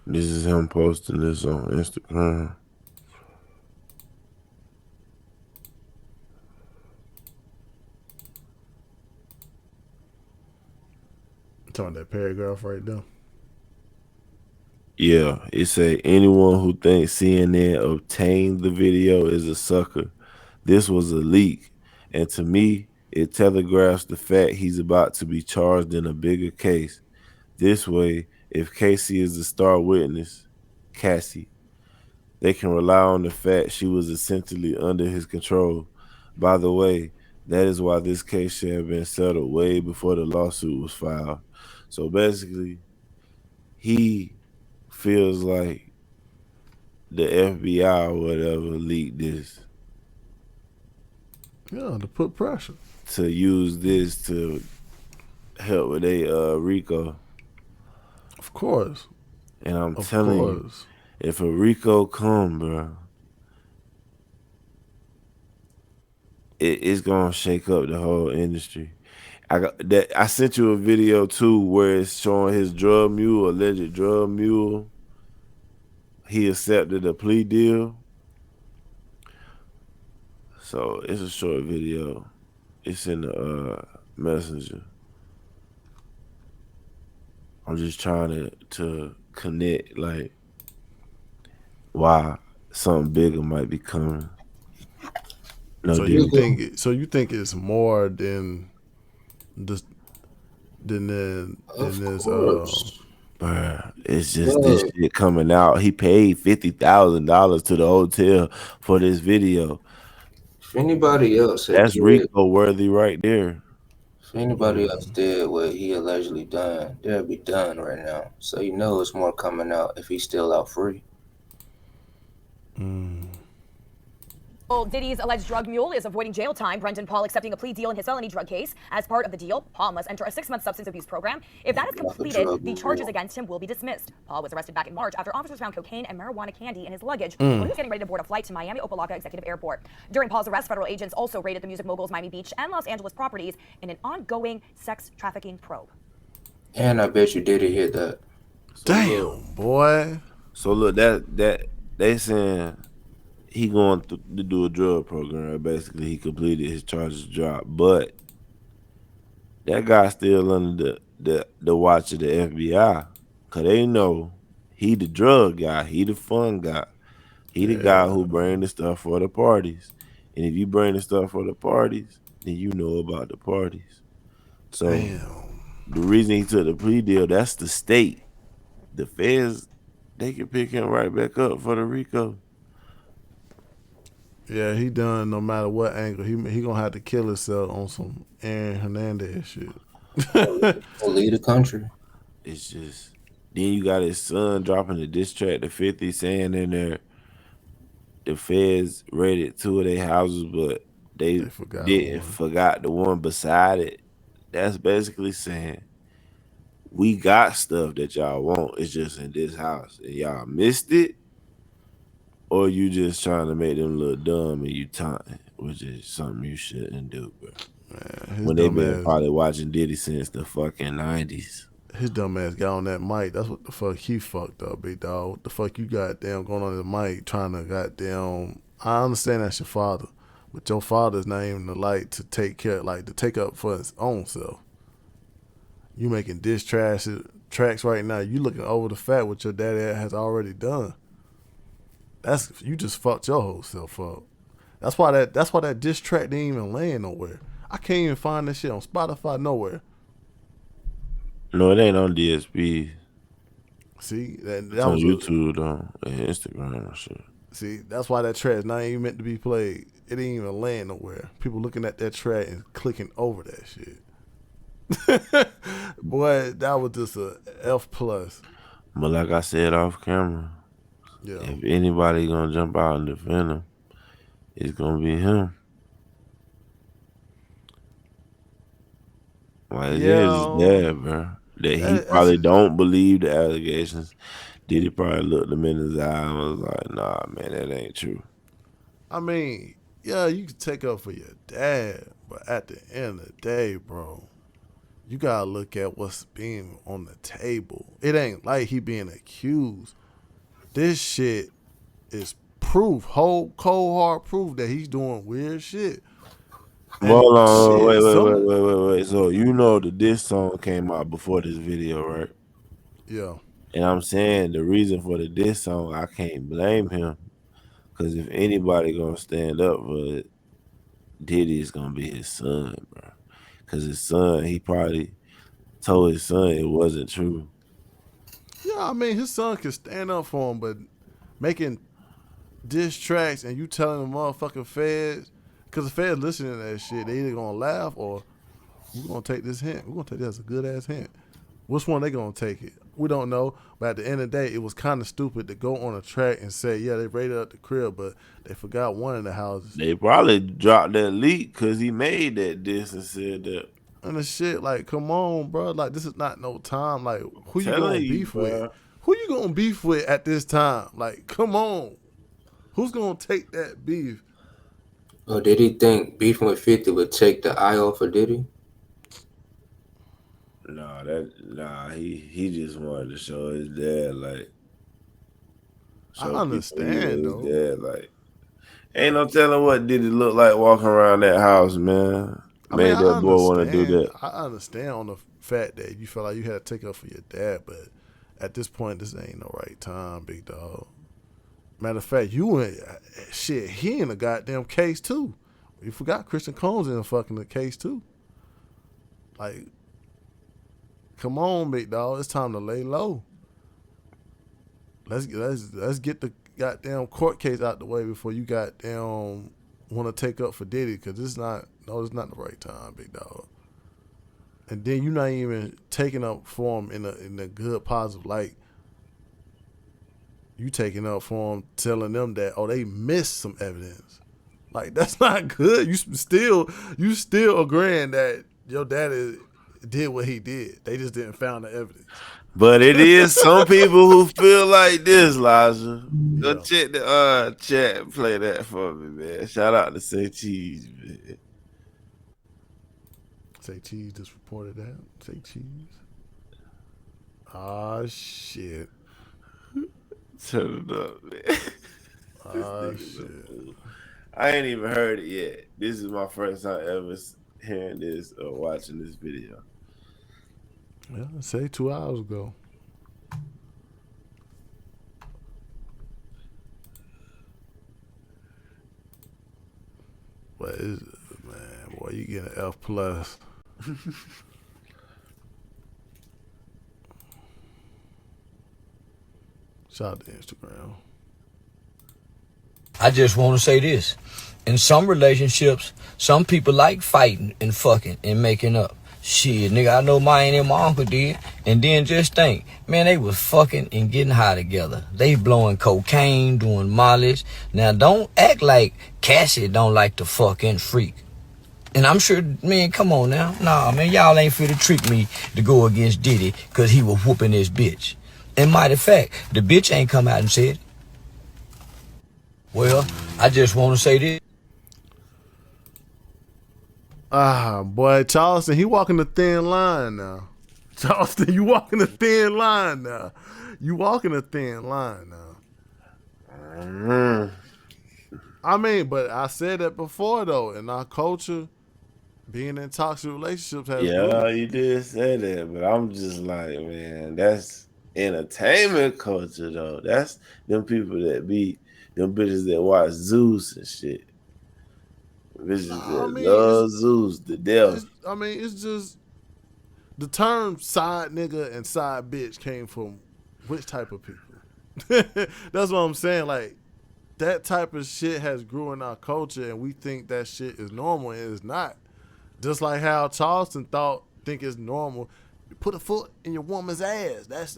This is him posting this on Instagram. Talking that paragraph right there. Yeah, it say anyone who thinks CNN obtained the video is a sucker. This was a leak, and to me, it telegraphs the fact he's about to be charged in a bigger case. This way, if Casey is the star witness, Cassey, they can rely on the fact she was essentially under his control. By the way, that is why this case should have been settled way before the lawsuit was filed. So basically, he feels like the FBI or whatever leaked this. Yeah, to put pressure. To use this to help with RICO. Of course. And I'm telling you, if a RICO come, bro, it's gonna shake up the whole industry. I sent you a video too where it's showing his alleged drug mule. He accepted a plea deal. So it's a short video. It's in the messenger. I'm just trying to connect, like, why something bigger might be coming. So you think it's more than this It's just this shit coming out. He paid $50,000 to the hotel for this video. If anybody else had That's did, Rico worthy right there. if anybody else did what he allegedly done, they'll be done right now. So you know it's more coming out if he's still out free. Diddy's alleged drug mule is avoiding jail time. Brendan Paul accepting a plea deal in his felony drug case. As part of the deal, Paul must enter a 6-month substance abuse program. If that is completed, the charges against him will be dismissed. Paul was arrested back in March after officers found cocaine and marijuana candy in his luggage when he was getting ready to board a flight to Miami Opa-locka Executive Airport. During Paul's arrest, federal agents also raided the music mogul's Miami Beach and Los Angeles properties in an ongoing sex trafficking probe. And I bet you Diddy hit that. Damn, boy. So look, that they saying he going to do a drug program. Basically, he completed his charges dropped, but that guy still under the watch of the FBI, cause they know he the drug guy, he the fun guy, he the guy who bring the stuff for the parties. And if you bring the stuff for the parties, then you know about the parties. So the reason he took the plea deal, that's the state. The feds, they can pick him right back up for the RICO. Yeah, he done no matter what angle. He gonna have to kill himself on some Aaron Hernandez shit. Or leave the country. It's just, then you got his son dropping the diss track to 50 saying in there the feds raided 2 of their houses, but they forgot the one beside it. That's basically saying we got stuff that y'all want. It's just in this house and y'all missed it. Or you just trying to make them look dumb and you taunting, which is something you shouldn't do, bro. Man, when they been probably watching Diddy since the fucking 90s. His dumb ass got on that mic. That's what the fuck he fucked up, big dog. What the fuck you goddamn going on the mic trying to goddamn... I understand that's your father, but your father's not even the light to take care, like to take up for his own self. You making diss tracks right now. You looking over the fact what your daddy has already done. You just fucked your whole self up. That's why that diss track didn't even land nowhere. I can't even find that shit on Spotify nowhere. No, it ain't on DSP. See, that it's on was YouTube though, and Instagram and shit. See, that's why that track's not even meant to be played. It didn't even land nowhere. People looking at that track and clicking over that shit. Boy, that was just a F+. But like I said off camera, if anybody gonna jump out and defend him, it's gonna be him. Like, yeah, his dad, bro. That he probably don't believe the allegations. Diddy probably looked him in his eye and was like, nah, man, that ain't true. I mean, yeah, you can take up for your dad, but at the end of the day, bro, you gotta look at what's being on the table. It ain't like he being accused. This shit is proof, cold hard proof that he's doing weird shit. Hold on, wait. So you know that this song came out before this video, right? Yeah. And I'm saying the reason for the diss song, I can't blame him. Because if anybody gonna stand up for it, Diddy is gonna be his son, bro. Because his son, he probably told his son it wasn't true. Yeah, I mean, his son can stand up for him, but making diss tracks and you telling the motherfucking feds, because the feds listening to that shit, they either gonna laugh or we're gonna take this hint. We're gonna take that as a good ass hint. Which one they gonna take it? We don't know. But at the end of the day, it was kind of stupid to go on a track and say, yeah, they raided up the crib, but they forgot one of the houses. They probably dropped that leak because he made that diss and said that. And the shit, like, come on, bro. Like, this is not no time. Like, who you gonna beef bro. with? Who you gonna beef with at this time? Like, come on. Who's gonna take that beef? Or did he think beefing with 50 would take the eye off of Diddy? He just wanted to show his dad, like. I understand, though. Dad, like, ain't no telling what Diddy look like walking around that house, man. Made that boy want to do that. I understand on the fact that you felt like you had to take up for your dad, but at this point, this ain't no right time, big dog. Matter of fact, he in a goddamn case too. You forgot Christian Combs in a fucking case too. Like, come on, big dog, it's time to lay low. let's get the goddamn court case out the way before you goddamn want to take up for Diddy, because it's not the right time, big dog. And then you're not even taking up for him in a good positive light. You taking up for him, telling them that they missed some evidence. Like, that's not good. You still agreeing that your daddy did what he did. They just didn't find the evidence. But it is some people who feel like this, Laja. Go check the chat, play that for me, man. Shout out to Say Cheese, man. Say Cheese just reported that. Say Cheese. Ah, shit. Turn it up, man. Ah, shit. I ain't even heard it yet. This is my first time ever hearing this or watching this video. Yeah, say 2 hours ago. But man, boy, you get an F plus. Shout out to Instagram. I just want to say this. In some relationships, some people like fighting and fucking and making up. Shit, nigga, I know my aunt and my uncle did. And then just think, man, they was fucking and getting high together. They blowing cocaine, doing mollies. Now, don't act like Cassey don't like to fuck and freak. And I'm sure, man, come on now. Nah, man, y'all ain't fit to trick me to go against Diddy because he was whooping this bitch. And mighty fact, the bitch ain't come out and said, well, I just want to say this. Boy, Charleston, he walking the thin line now. Charleston, you walking the thin line now. You walking the thin line now. I mean, but I said that before, though. In our culture, being in toxic relationships has you did say that, but I'm just like, man, that's entertainment culture, though. That's them people that be them bitches that watch Zeus and shit. Bitches that love Zeus to death. It's just the term side nigga and side bitch came from which type of people? That's what I'm saying. Like, that type of shit has grew in our culture, and we think that shit is normal, and it's not. Just like how Charleston think it's normal. You put a foot in your woman's ass. That's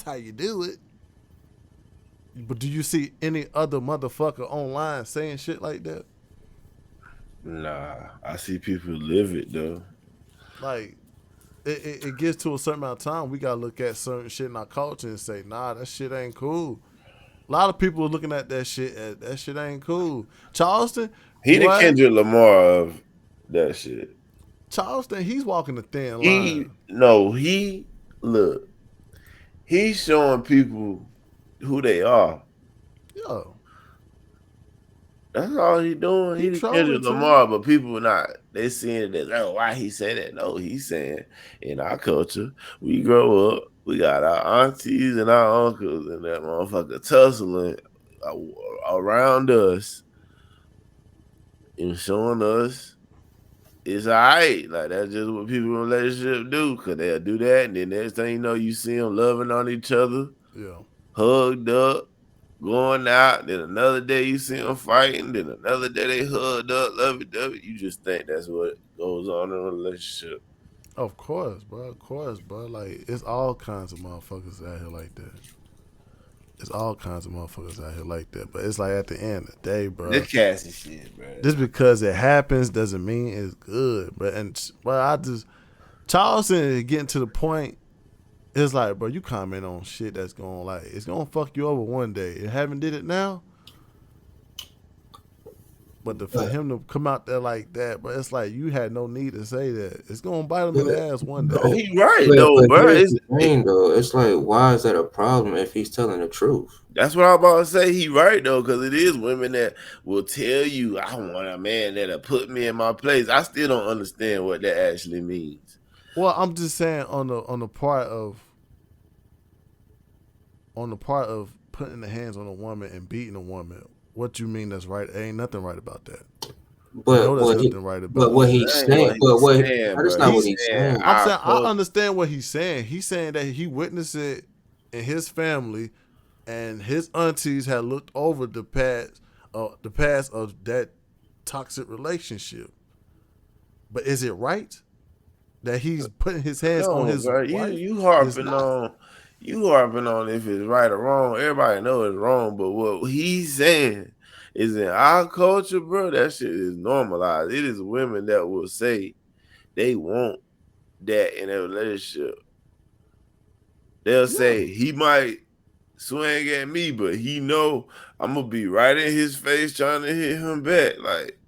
how you do it. But do you see any other motherfucker online saying shit like that? Nah, I see people live it though. Like, it gets to a certain amount of time, we gotta look at certain shit in our culture and say, nah, that shit ain't cool. A lot of people are looking at that shit as that shit ain't cool. Charleston, he the Kendrick Lamar of that shit. Charleston, he's walking the thin line. He's showing people who they are. Yo. That's all he doing. He the Kendrick Lamar, but people they seeing it as, why he say that? No, he's saying in our culture, we grow up, we got our aunties and our uncles and that motherfucker tussling around us and showing us it's all right. Like, that's just what people in a relationship do, because they'll do that, and then next thing you know, you see them loving on each other, hugged up, going out, then another day you see them fighting, then another day they hugged up, lovey-dovey. You just think that's what goes on in a relationship. Of course, bro. Like, it's all kinds of motherfuckers out here like that. But it's like, at the end of the day, bro. This Cassey shit, bro. Just because it happens doesn't mean it's good. Charleston is getting to the point. It's like, bro, you comment on shit that's it's gonna fuck you over one day. You haven't did it now. But for him to come out there like that, but it's like, you had no need to say that. It's gonna bite him in the ass one day. He right though, bro. It's like, why is that a problem if he's telling the truth? That's what I'm about to say. He right though, because it is women that will tell you, I want a man that'll put me in my place. I still don't understand what that actually means. Well, I'm just saying on the part of putting the hands on a woman and beating a woman. What you mean that's right? There ain't nothing right about that. But what he's saying, that's not what he's saying. I'm saying, I understand what he's saying. He's saying that he witnessed it in his family, and his aunties had looked over the past of that toxic relationship. But is it right that he's putting his hands on No, his bro. wife? You It's harping not. on if it's right or wrong. Everybody know it's wrong, but what he's saying is in our culture, bro, that shit is normalized. It is women that will say they want that in a relationship. They'll say he might swing at me, but he know I'm gonna be right in his face trying to hit him back. Like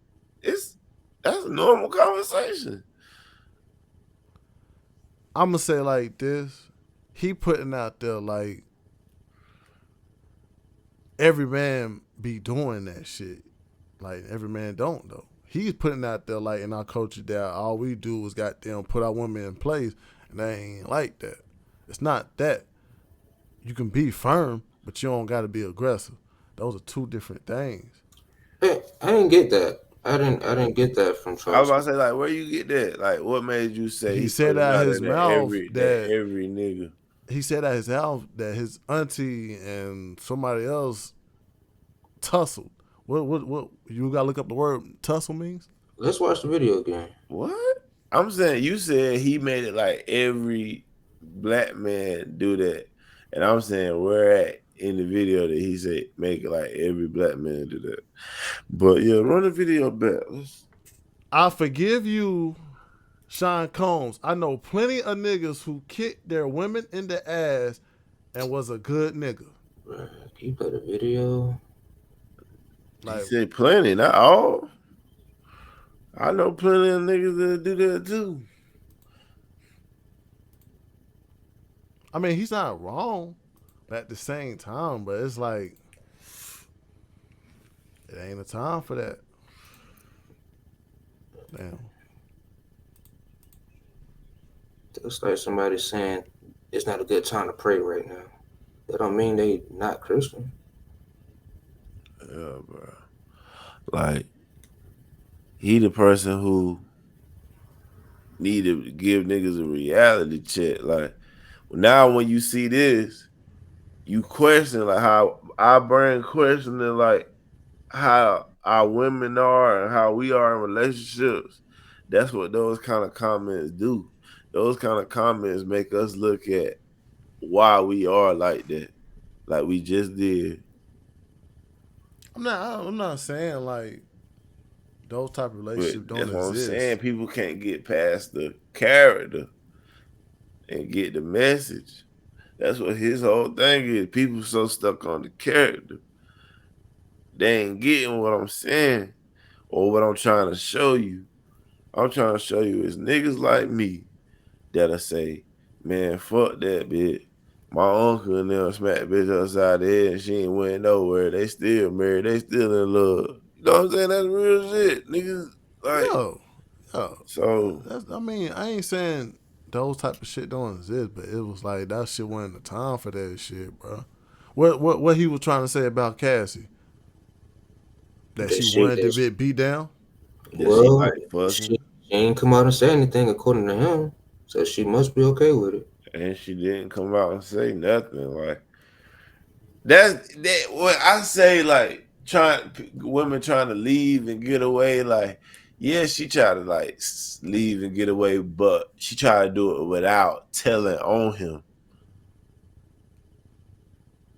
that's a normal conversation. I'm gonna say like this. He putting out there like every man be doing that shit. Like every man don't though. He's putting out there like in our culture that all we do is goddamn put our women in place, and they ain't like that. It's not that. You can be firm, but you don't got to be aggressive. Those are two different things. Hey, I didn't get that. I didn't get that from I was Charles. about to say, like, where you get that? Like, what made you say He he said putting out out his in that mouth every nigga? he said at his house that his auntie and somebody else tussled. What you gotta look up the word tussle means? Let's watch the video again. What? I'm saying you said he made it like every black man do that, and I'm saying where at in the video that he said make it like every black man do that. But yeah, run the video back. I forgive you, Sean Combs. I know plenty of niggas who kicked their women in the ass and was a good nigga. Can you play the video? He said plenty, not all. I know plenty of niggas that do that too. I mean, he's not wrong, but at the same time, but it's like it ain't a time for that. Damn. It's like somebody saying it's not a good time to pray right now. That don't mean they not Christian. Yeah, bro. Like, he the person who need to give niggas a reality check. Like, now when you see this, you question like how our brain questioning like how our women are and how we are in relationships. That's what those kind of comments do. Those kind of comments make us look at why we are like that, like we just did. I'm not saying like those type of relationships But don't that's what I'm exist. saying. People can't get past the character and get the message. That's what his whole thing is. People so stuck on the character. They ain't getting what I'm saying or what I'm trying to show you. I'm trying to show you is niggas like me that'll say, man, fuck that bitch. My uncle and them smack bitch upside the head and she ain't went nowhere. They still married. They still in love. You know what I'm saying? That's real shit. Niggas like Yo. so I mean, I ain't saying those type of shit don't exist, but it was like that shit wasn't the time for that shit, bro. What he was trying to say about Cassie? That she wanted to be beat down? Well, she ain't come out and say anything according to him, so she must be okay with it. And she didn't come out and say nothing. Like that's that. What I say, like women trying to leave and get away. Like, yeah, she tried to like leave and get away, but she tried to do it without telling on him.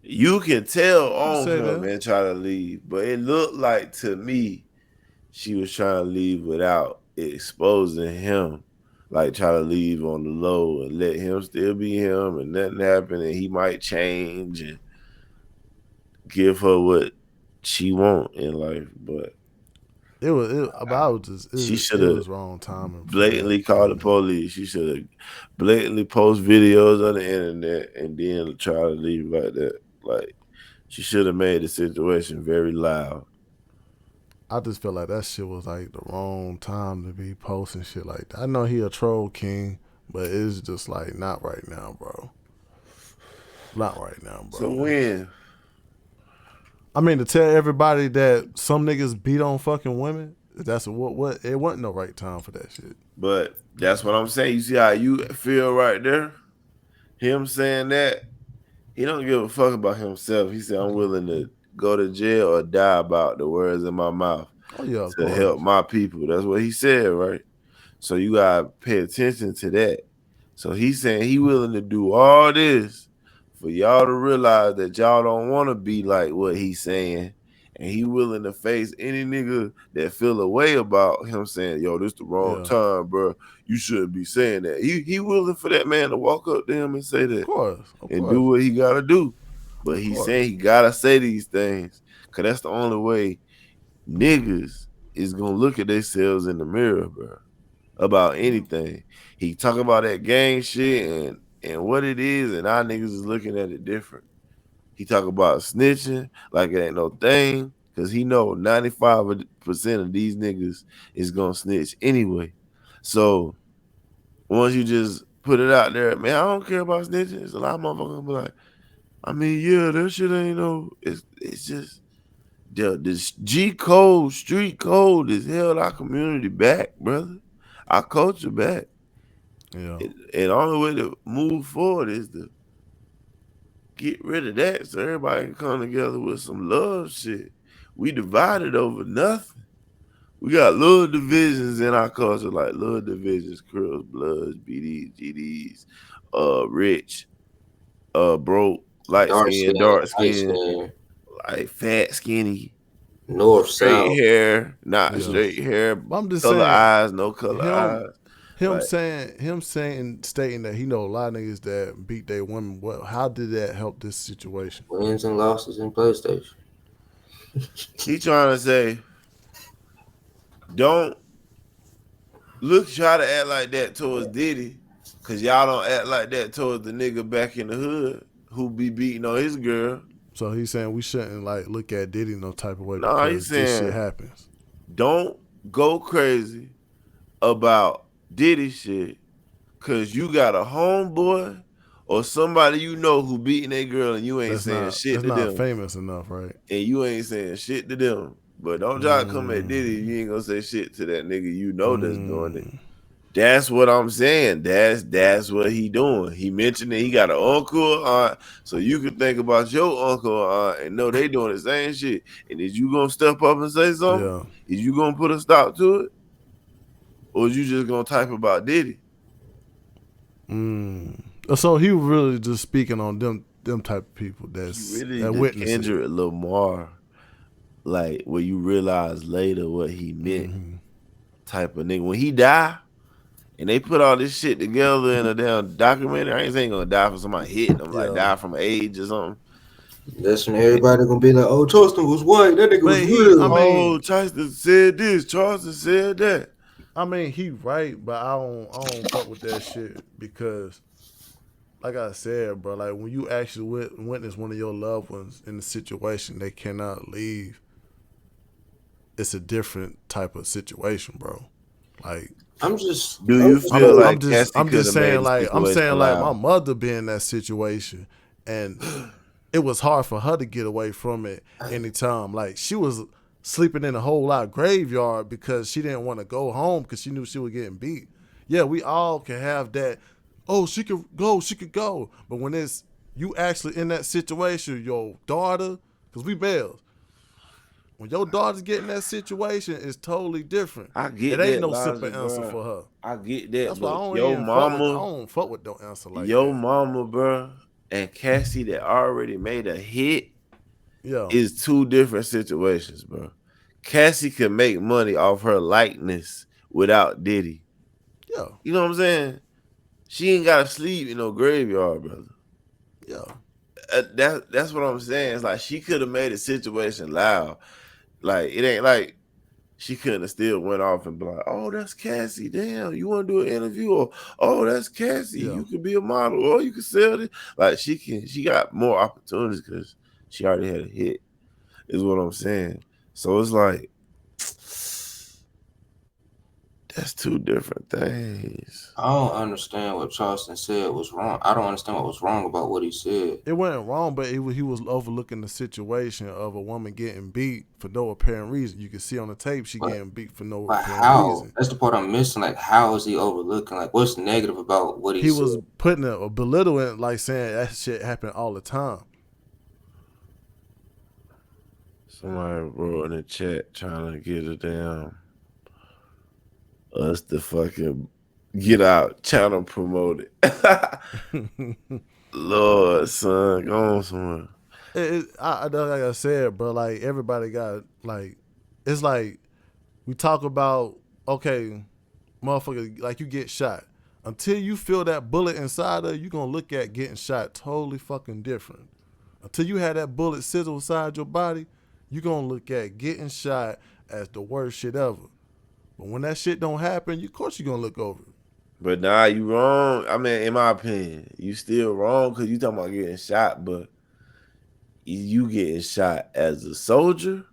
You can tell on him and try to leave, but it looked like to me she was trying to leave without exposing him. Like try to leave on the low and let him still be him and nothing happen and he might change and give her what she want in life. But she should have wrong timing. Blatantly called the police. She should have blatantly post videos on the internet and then try to leave like that. Like she should have made the situation very loud. I just feel like that shit was like the wrong time to be posting shit like that. I know he a troll king, but it's just like not right now, bro. Not right now, bro. So when? I mean, to tell everybody that some niggas beat on fucking women, that's what it wasn't no right time for that shit. But that's what I'm saying. You see how you feel right there? Him saying that, He don't give a fuck about himself. He said, I'm willing to go to jail or die about the words in my mouth Oh yeah, of to course. help my people. That's what he said, right? So you gotta pay attention to that. So he's saying he willing to do all this for y'all to realize that y'all don't want to be like what he's saying. And he willing to face any nigga that feel a way about him saying, yo, this the wrong time, bro. You shouldn't be saying that. He willing for that man to walk up to him and say that. Of course. And do what he gotta do. But he's course. saying he gotta say these things. Cause that's the only way niggas is gonna look at themselves in the mirror, bro. About anything. He talk about that gang shit and what it is, and our niggas is looking at it different. He talk about snitching like it ain't no thing, because he know 95% of these niggas is gonna snitch anyway. So once you just put it out there, man, I don't care about snitching. It's a lot of motherfuckers gonna be like, I mean, yeah, that shit ain't no. It's just this G code, street code has held our community back, brother. Our culture back. Yeah. And the only way to move forward is to get rid of that so everybody can come together with some love shit. We divided over nothing. We got little divisions in our culture, like little divisions, Crips, Bloods, BDs, GDs, rich, broke, light skin, dark skin, like fat, skinny, north, straight south, hair, not straight hair, I'm just color saying, eyes, no color eyes. Stating that he know a lot of niggas that beat their women. Well, how did that help this situation? Wins and losses in PlayStation. He trying to say, don't try to act like that towards Diddy, cause y'all don't act like that towards the nigga back in the hood who be beating on his girl. So he's saying we shouldn't like look at Diddy no type of way Nah, because he's saying this shit happens. Don't go crazy about Diddy shit, cause you got a homeboy or somebody you know who beating a girl and you ain't saying shit to them. That's not famous enough, right? And you ain't saying shit to them. But don't try to come at Diddy. You ain't gonna say shit to that nigga you know that's doing it. That's what I'm saying. That's what he doing. He mentioned that he got an uncle or aunt, so you can think about your uncle or aunt and know they doing the same shit. And is you gonna step up and say something? Yeah. Is you gonna put a stop to it? Or is you just gonna type about Diddy? So he was really just speaking on them type of people that's he really that the witness Kendrick Lamar, like where you realize later what he meant, type of nigga. When he die, and they put all this shit together in a damn documentary, I ain't saying gonna die from somebody hitting him, like die from age or something. That's when everybody gonna be like, "Oh, Charleston was white. That nigga was real." Oh, Charleston said this. Charleston said that. I mean, he right, but I don't fuck with that shit because, like I said, bro, like when you actually witness one of your loved ones in a situation they cannot leave, it's a different type of situation, bro. Like, I'm just. Do you feel like I'm just saying, like, allowed? my mother being in that situation, and it was hard for her to get away from it anytime. Like, she was sleeping in a whole lot graveyard because she didn't want to go home because she knew she was getting beat. Yeah, we all can have that. Oh, she could go. But when it's you actually in that situation, your daughter, because we males, when your daughter's getting that situation, it's totally different. I get it ain't that no simple logic, answer bro. for her. I get that. That's why I don't fuck with no answer like that. Your mama, bro, and Cassey that already made a hit is two different situations, bro. Cassey can make money off her likeness without Diddy. Yeah. You know what I'm saying? She ain't gotta sleep in no graveyard, brother. Yeah. That's what I'm saying. It's like she could have made a situation loud. Like it ain't like she couldn't have still went off and be like, "Oh, that's Cassey. Damn, you want to do an interview?" Or, "Oh, that's Cassey. You could be a model, or you could sell it." Like she got more opportunities because she already had a hit. Is what I'm saying. So it's like That's two different things. I don't understand what Charleston said was wrong. I don't understand what was wrong about what he said. It wasn't wrong, but he was overlooking the situation of a woman getting beat for no apparent reason. You can see on the tape she getting beat for no But apparent how? reason. That's the part I'm missing. Like, how is he overlooking? Like, what's negative about what He said? was putting a belittling, like saying that shit happened all the time. Somebody wrote in the chat trying to get a damn us to fucking get out channel promoted. Lord, son, go on somewhere. Like I said, bro, like everybody got like, it's like we talk about, okay, motherfucker, like you get shot. Until you feel that bullet inside of you, you're gonna look at getting shot totally fucking different. Until you have that bullet sizzle inside your body, you're gonna look at getting shot as the worst shit ever. But when that shit don't happen, of course you're gonna look over it. But nah, you wrong. I mean, in my opinion, you still wrong because you talking about getting shot, but you getting shot as a soldier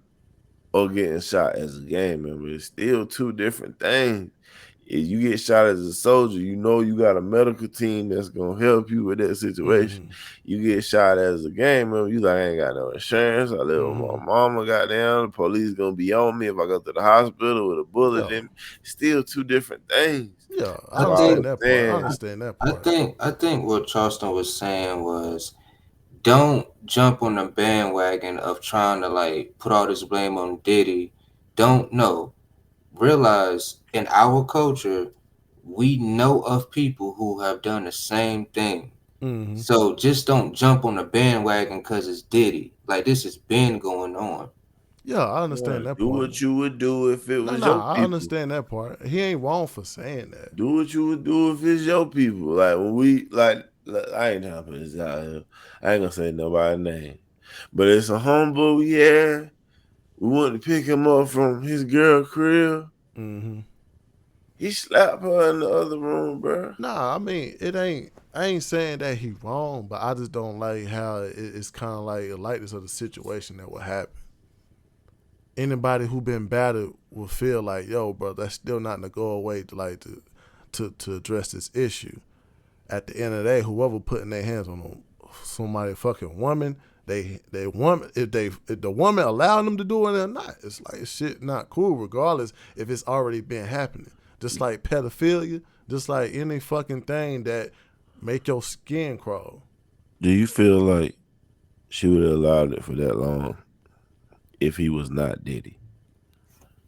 or getting shot as a gang member. It's still two different things. If you get shot as a soldier, you know you got a medical team that's gonna help you with that situation. Mm-hmm. You get shot as a gang member, you like, I ain't got no insurance. I live with my mama, goddamn. The police gonna be on me if I go to the hospital with a bullet in me. Still two different things. Yeah, I understand that part. I understand that part. I think what Charleston was saying was, don't jump on the bandwagon of trying to like put all this blame on Diddy. Don't know. Realize in our culture, we know of people who have done the same thing. Mm-hmm. So just don't jump on the bandwagon because it's Diddy. Like, this has been going on. Yeah, I understand that do part. what you would do if it was your people. I understand that part. He ain't wrong for saying that. Do what you would do if it's your people. Like when we like I ain't trying to put this out here. I ain't gonna say nobody's name. But it's a humble, yeah. We wanted to pick him up from his girl crib. Mm-hmm. He slapped her in the other room, bro. Nah, I mean, I ain't saying that he wrong, but I just don't like how it's kind of like a lightness of the situation that will happen. Anybody who been battered will feel like, yo, bro, that's still not to go away to address this issue. At the end of the day, whoever putting their hands on somebody fucking woman, they woman if the woman allowing them to do it or not, it's like shit not cool regardless if it's already been happening. Just like pedophilia, just like any fucking thing that make your skin crawl. Do you feel like she would have allowed it for that long if he was not Diddy?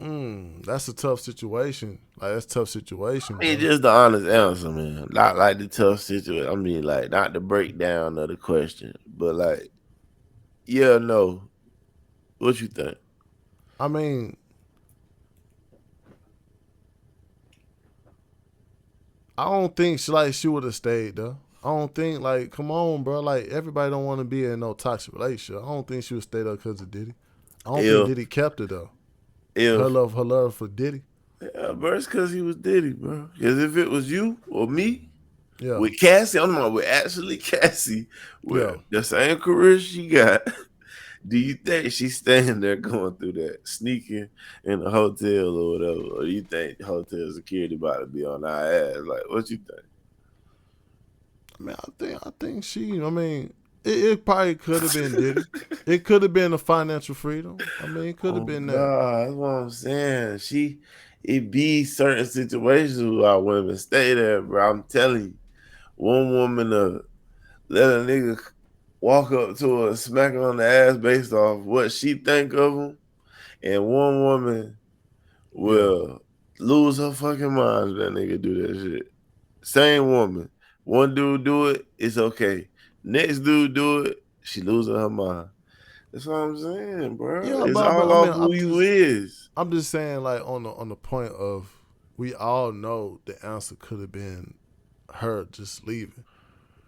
That's a tough situation. Like, that's a tough situation. I mean, just the honest answer, man. Not like the tough situation. I mean, like, not the breakdown of the question, but like, yeah, no. What you think? I mean, I don't think she would have stayed though. I don't think, like, come on, bro. Like, everybody don't want to be in no toxic relationship. I don't think she would stay there because of Diddy. I don't think Diddy kept her though. Her love for Diddy. Yeah, bro, it's because he was Diddy, bro. Because if it was you or me, yeah, with Cassey, I'm talking with Ashley Cassey, with the same career she got, do you think she's staying there going through that, sneaking in a hotel or whatever? Or do you think hotel security about to be on our ass? Like, what you think? I mean, I think she, I mean, it probably could have been Diddy. It could have been a financial freedom. I mean, it could have been that. That's what I'm saying. It be certain situations where women stay there, bro. I'm telling you, one woman let a nigga walk up to her and smack her on the ass based off what she think of him, and one woman will lose her fucking mind if that nigga do that shit. Same woman. One dude do it, it's okay. Next dude do it, she losing her mind. That's what I'm saying, bro. Yeah, it's but all I mean, who you is. I'm just saying, like, on the point of, we all know the answer could have been her just leaving.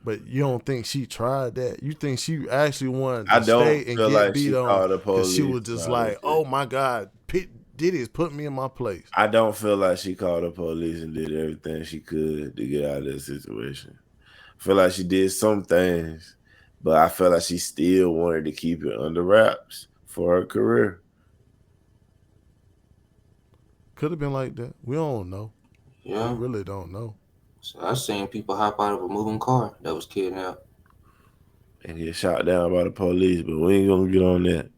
But you don't think she tried that? You think she actually wanted to stay and get beat on because she was just like, oh my God, Diddy is putting me in my place. I don't feel like she called the police and did everything she could to get out of that situation. I feel like she did some things, but I feel like she still wanted to keep it under wraps for her career. could have been like that. We don't know. Yeah. We really don't know. So I seen people hop out of a moving car that was kidnapped. And get shot down by the police, but we ain't gonna get on that.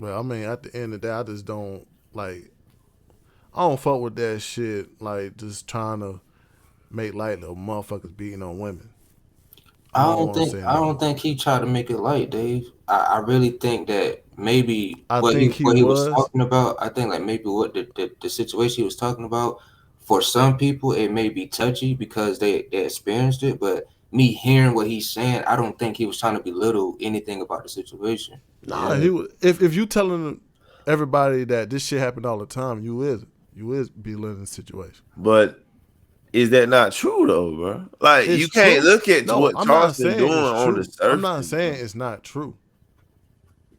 But I mean, at the end of the day, I just don't like. I don't fuck with that shit. Like just trying to make light of motherfuckers beating on women. I don't think he tried to make it light, Dave. I really think that maybe what he was talking about. I think like maybe what the situation he was talking about. For some people, it may be touchy because they experienced it. But me hearing what he's saying, I don't think he was trying to belittle anything about the situation. Nah, he was. If you telling everybody that this shit happened all the time, you is belittling the situation. But is that not true though, bro? Like It's you can't true. look at what Charleston doing on the surface. I'm not saying it's not true.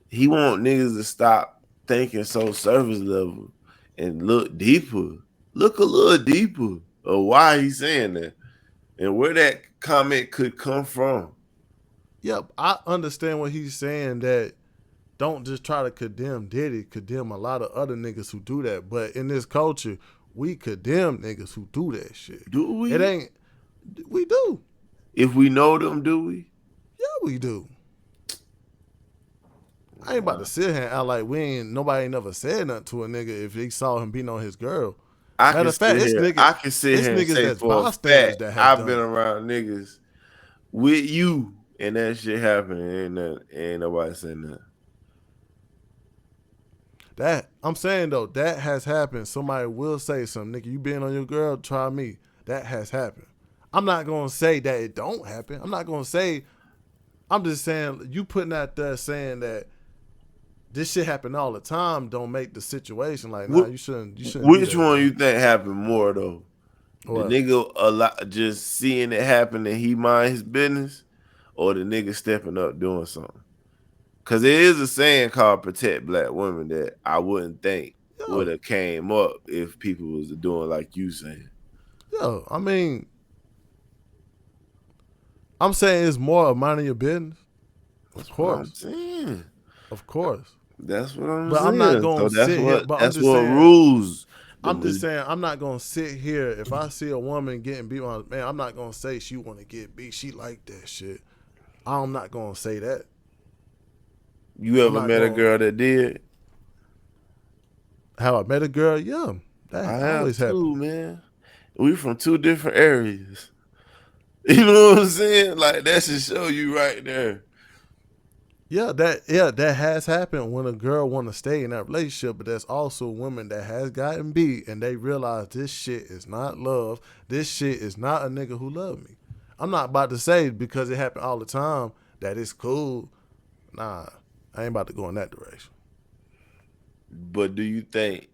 He want niggas to stop thinking so surface level and look deeper. Look a little deeper of why he's saying that and where that comment could come from. Yep, I understand what he's saying, that don't just try to condemn Diddy, condemn a lot of other niggas who do that. But in this culture, we condemn niggas who do that shit. Do we? We do. If we know them, do we? Yeah, we do. I ain't about to sit here and act like nobody ain't never said nothing to a nigga if they saw him beating on his girl. I can sit here and say for a fact I've been around niggas with you and that shit happening. Ain't nobody saying that. That I'm saying though, that has happened. Somebody will say something, nigga. You being on your girl, try me. That has happened. I'm not gonna say that it don't happen. I'm not gonna say. I'm just saying you putting out there saying that this shit happen all the time don't make the situation like nah. You shouldn't. Which one you think happened more though? What? The nigga just seeing it happen and he mind his business, or the nigga stepping up doing something? Because there is a saying called protect black women that I wouldn't think would have came up if people was doing like you saying. Yo, I mean, I'm saying it's more of minding your business. Of course. I'm saying. Of course. That's what I'm saying. But I'm not going to sit here. But that's I'm just what saying, rules. I'm just saying I'm not going to sit here. If I see a woman getting beat on, man, I'm not going to say she want to get beat. She like that shit. I'm not going to say that. You ever met a girl that did? How I met a girl? Yeah. That always happened. Man. We from two different areas. You know what I'm saying? Like that should show you right there. Yeah, that has happened when a girl want to stay in that relationship, but there's also women that has gotten beat and they realize this shit is not love. This shit is not a nigga who love me. I'm not about to say because it happen all the time that it's cool. Nah, I ain't about to go in that direction. But do you think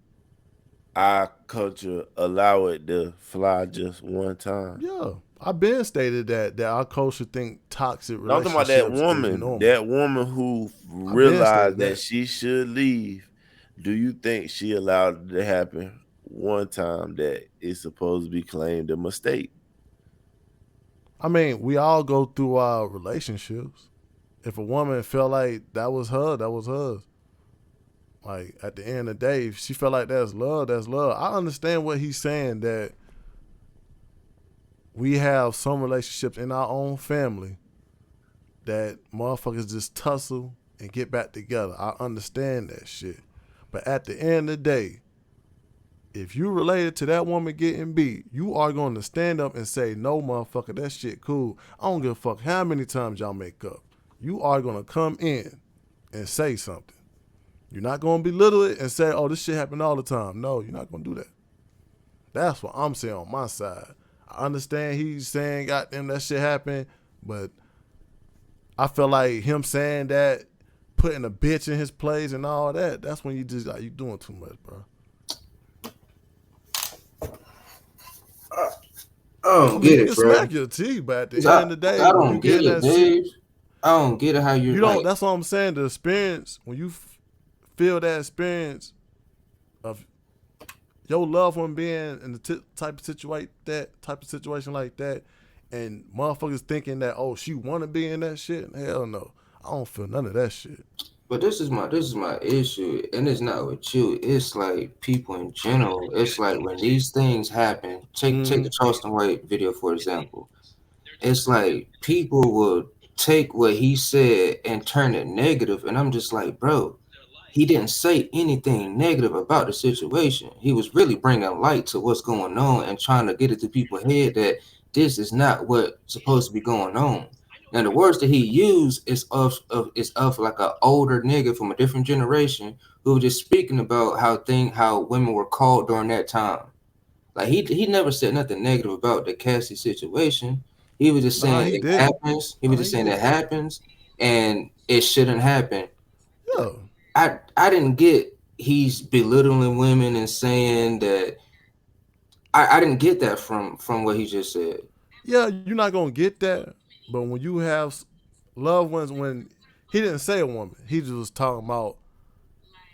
our culture allow it to fly just one time? Yeah. I've been stated that our culture think toxic relationships. I'm talking about that woman who realized that she should leave. Do you think she allowed it to happen one time that it's supposed to be claimed a mistake? I mean, we all go through our relationships. If a woman felt like that was her, that was hers. Like at the end of the day, if she felt like that's love, that's love. I understand what he's saying, that we have some relationships in our own family that motherfuckers just tussle and get back together. I understand that shit. But at the end of the day, if you related to that woman getting beat, you are going to stand up and say, no, motherfucker, that shit cool. I don't give a fuck how many times y'all make up. You are going to come in and say something. You're not going to belittle it and say, oh, this shit happen all the time. No, you're not going to do that. That's what I'm saying on my side. I understand he's saying, goddamn, that shit happened, but I feel like him saying that, putting a bitch in his place and all that, that's when you just like, you doing too much, bro. I don't get it, bro. Smack your teeth, but at the end of the day, I don't get it, Dave. I don't get it how you don't. That's what I'm saying. The experience, when you feel that experience of your loved one being in the type of situation like that, and motherfuckers thinking that, oh, she want to be in that shit. Hell no, I don't feel none of that shit. But this is my issue, and it's not with you. It's like people in general. It's like when these things happen. Take the Charleston White video for example. It's like people will take what he said and turn it negative, and I'm just like, bro, he didn't say anything negative about the situation. He was really bringing light to what's going on and trying to get it to people's head that this is not what's supposed to be going on. Now the words that he used is of like an older nigga from a different generation who was just speaking about how women were called during that time. Like he never said nothing negative about the Cassie situation. He was just Nah, saying he it didn't. happens. He was Nah, just he saying it didn't. happens and it shouldn't happen. Yeah. I didn't get he's belittling women and saying that I didn't get that from what he just said. Yeah, you're not gonna get that. But when you have loved ones, when he didn't say a woman, he just was talking about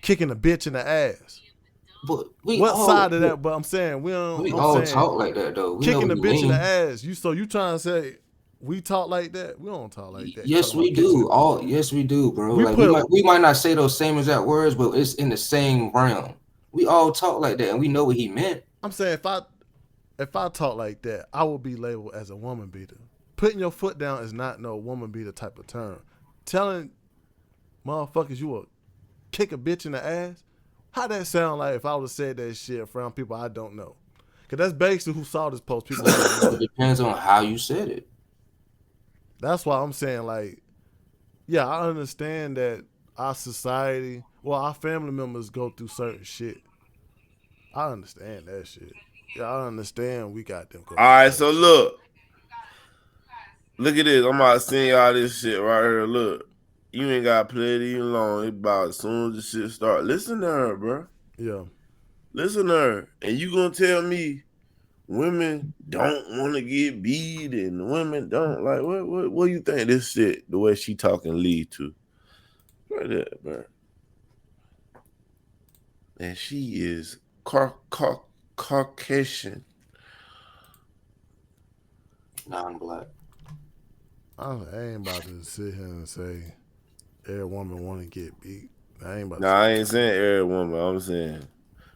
kicking a bitch in the ass. But What side of that? But I'm saying we don't. we I'm all saying talk like that though. We know kicking what the you bitch in the mean. ass. You trying to say we talk like that? We don't talk like that. You Yes, talking we about kicking do. it? Yes, we do, bro. We Like put we might not say those same exact words, but it's in the same realm. We all talk like that, and we know what he meant. I'm saying if I talk like that, I will be labeled as a woman beater. Putting your foot down is not no woman beater type of term. Telling motherfuckers you will kick a bitch in the ass, how that sound like if I would have said that shit around people I don't know? Cause that's basically who saw this post. People I don't It know. depends on how you said it. That's why I'm saying like, yeah, I understand that our society, well, our family members go through certain shit. I understand that shit. Yeah, I understand we got them go All through right, certain so shit. look at this. I'm about to send y'all this shit right here. Look, you ain't got to play it even long. It about as soon as the shit start. Listen to her, bro. Yeah. Listen to her, and you gonna tell me women don't want to get beat and women don't like what do you think this shit the way she talking lead to? Right there, bro. And she is Caucasian. Non-black. I ain't about to sit here and say every woman want to get beat. I ain't about to Nah, I say ain't saying every woman. I'm saying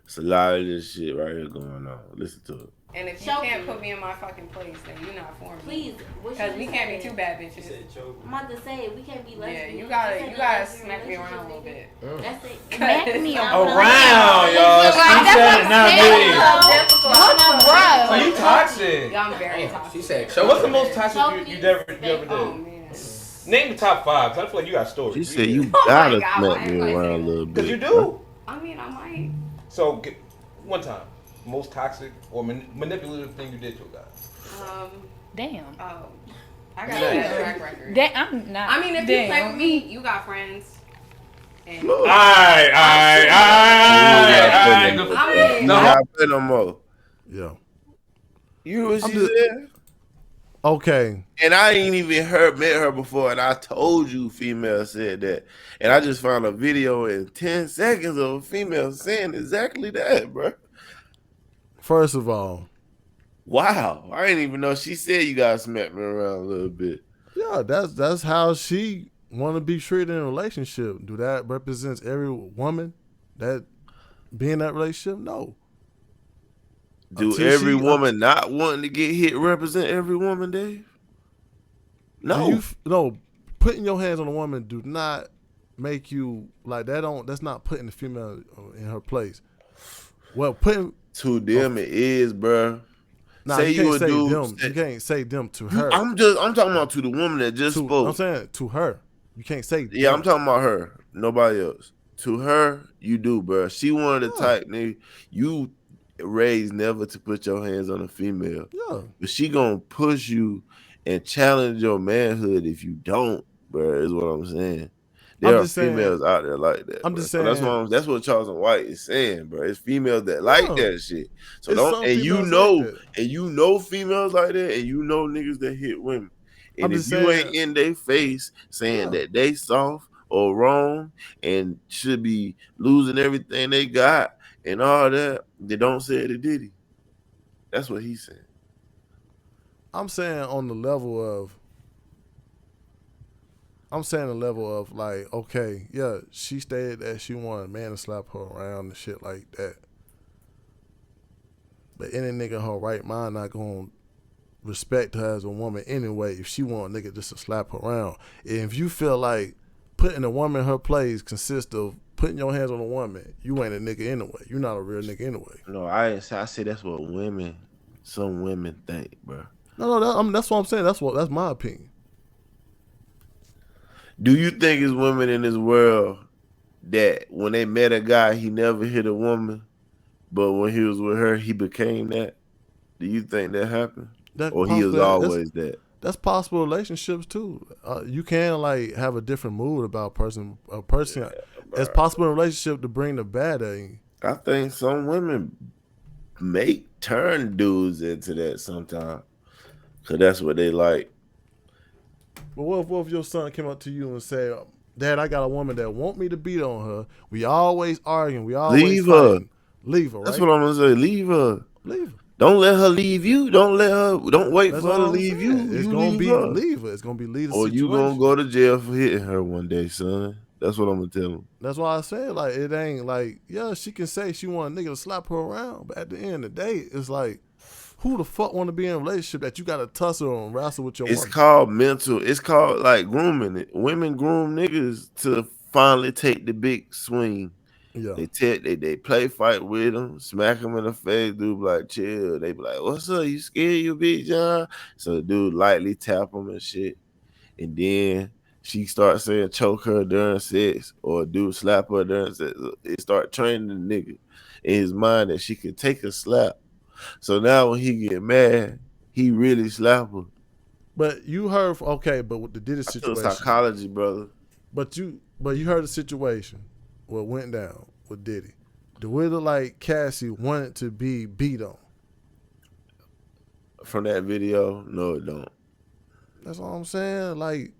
it's a lot of this shit right here going on. Listen to it. And if you can't put me in my fucking place, then you're not for me. Please, because we can't be two bad bitches. I'm about to say we can't be lesbian. Yeah, you gotta smack me around a little bit. That's it. Smack me around, y'all. She said it, not me. Rough. So you toxic. Yeah, I'm very toxic. She said, So what's the most toxic you ever did? Oh man. Name the top 5. 'Cause I feel like you got stories. She said you Oh my gotta God, smack why me everybody around a say little bit. Because you do. I mean, I might. So one time, most toxic or manipulative thing you did to a guy. Damn. I got a bad track record. I'm not. I mean, if you play with me, you got friends. And Look. Alright. You not play no more. Yeah. You hear what she said? Okay. And I ain't even met her before, and I told you female said that. And I just found a video in 10 seconds of a female saying exactly that, bro. First of all, wow. I didn't even know she said you gotta smack me around a little bit. yeah, that's how she want to be treated in a relationship. Do that represents every woman that be in that relationship? No. Do Until every woman not wanting to get hit represent every woman, Dave? No. No, putting your hands on a woman do not make you like that. That's not putting the female in her place. Well, putting to them it is, bro. Nah, you can't say them. You can't say them to her. I'm talking about to the woman that just spoke. I'm saying to her. You can't say yeah, them. I'm talking about her. Nobody else. To her, you do, bro. She one of the type, nigga. You raised never to put your hands on a female. Yeah. But she gonna push you and challenge your manhood if you don't, bro, is what I'm saying. There are females out there like that. I'm just saying. saying. That's what Charleston White is saying, bro. It's females that like that shit. So It's don't, and you females know, like that. and you know females like that, and you know niggas that hit women. And I'm if just you saying- ain't in their face saying that they soft or wrong and should be losing everything they got and all that, they don't say it to Diddy. That's what he said. I'm saying on the level of I'm saying the level of like, okay, yeah, she stated that she wanted a man to slap her around and shit like that. But any nigga in her right mind not gonna respect her as a woman anyway if she want a nigga just to slap her around. And if you feel like putting a woman in her place consists of putting your hands on a woman, you ain't a nigga anyway. You're not a real nigga anyway. No, I say that's what some women think, bro. No, that's what I'm saying. That's my opinion. Do you think it's women in this world that when they met a guy, he never hit a woman, but when he was with her, he became that? Do you think that happened? Or he was always that? That's possible relationships too. You can like have a different mood about a person. Yeah, it's possible in a relationship to bring the bad in. I think some women turn dudes into that sometimes, cause that's what they like. But what if your son came up to you and said, "Dad, I got a woman that want me to beat on her. We always arguing. We always leave fighting. her. Leave her. Right? That's what I'm gonna say. Leave her. Leave her. Don't let her leave you. Don't wait That's for her to leave you. It's gonna be leave her. It's gonna be leave the or situation. you gonna go to jail for hitting her one day, son. That's what I'm gonna tell him. That's why I said like it ain't like she can say she want a nigga to slap her around, but at the end of the day, it's like who the fuck want to be in a relationship that you got to tussle and wrestle with your It's woman? called mental. It's called like grooming. Women groom niggas to finally take the big swing. Yeah. They play fight with them, smack them in the face, dude be like, chill. They be like, what's up? You scared you big John? So the dude lightly tap them and shit. And then she starts saying choke her during sex or dude slap her during sex. It start training the nigga in his mind that she can take a slap. So now when he get mad, he really slap her. But you heard but with the Diddy situation, psychology, brother. But you heard the situation, what went down with Diddy. Do it look like Cassey wanted to be beat on? From that video, no, it don't. That's all I'm saying. Like,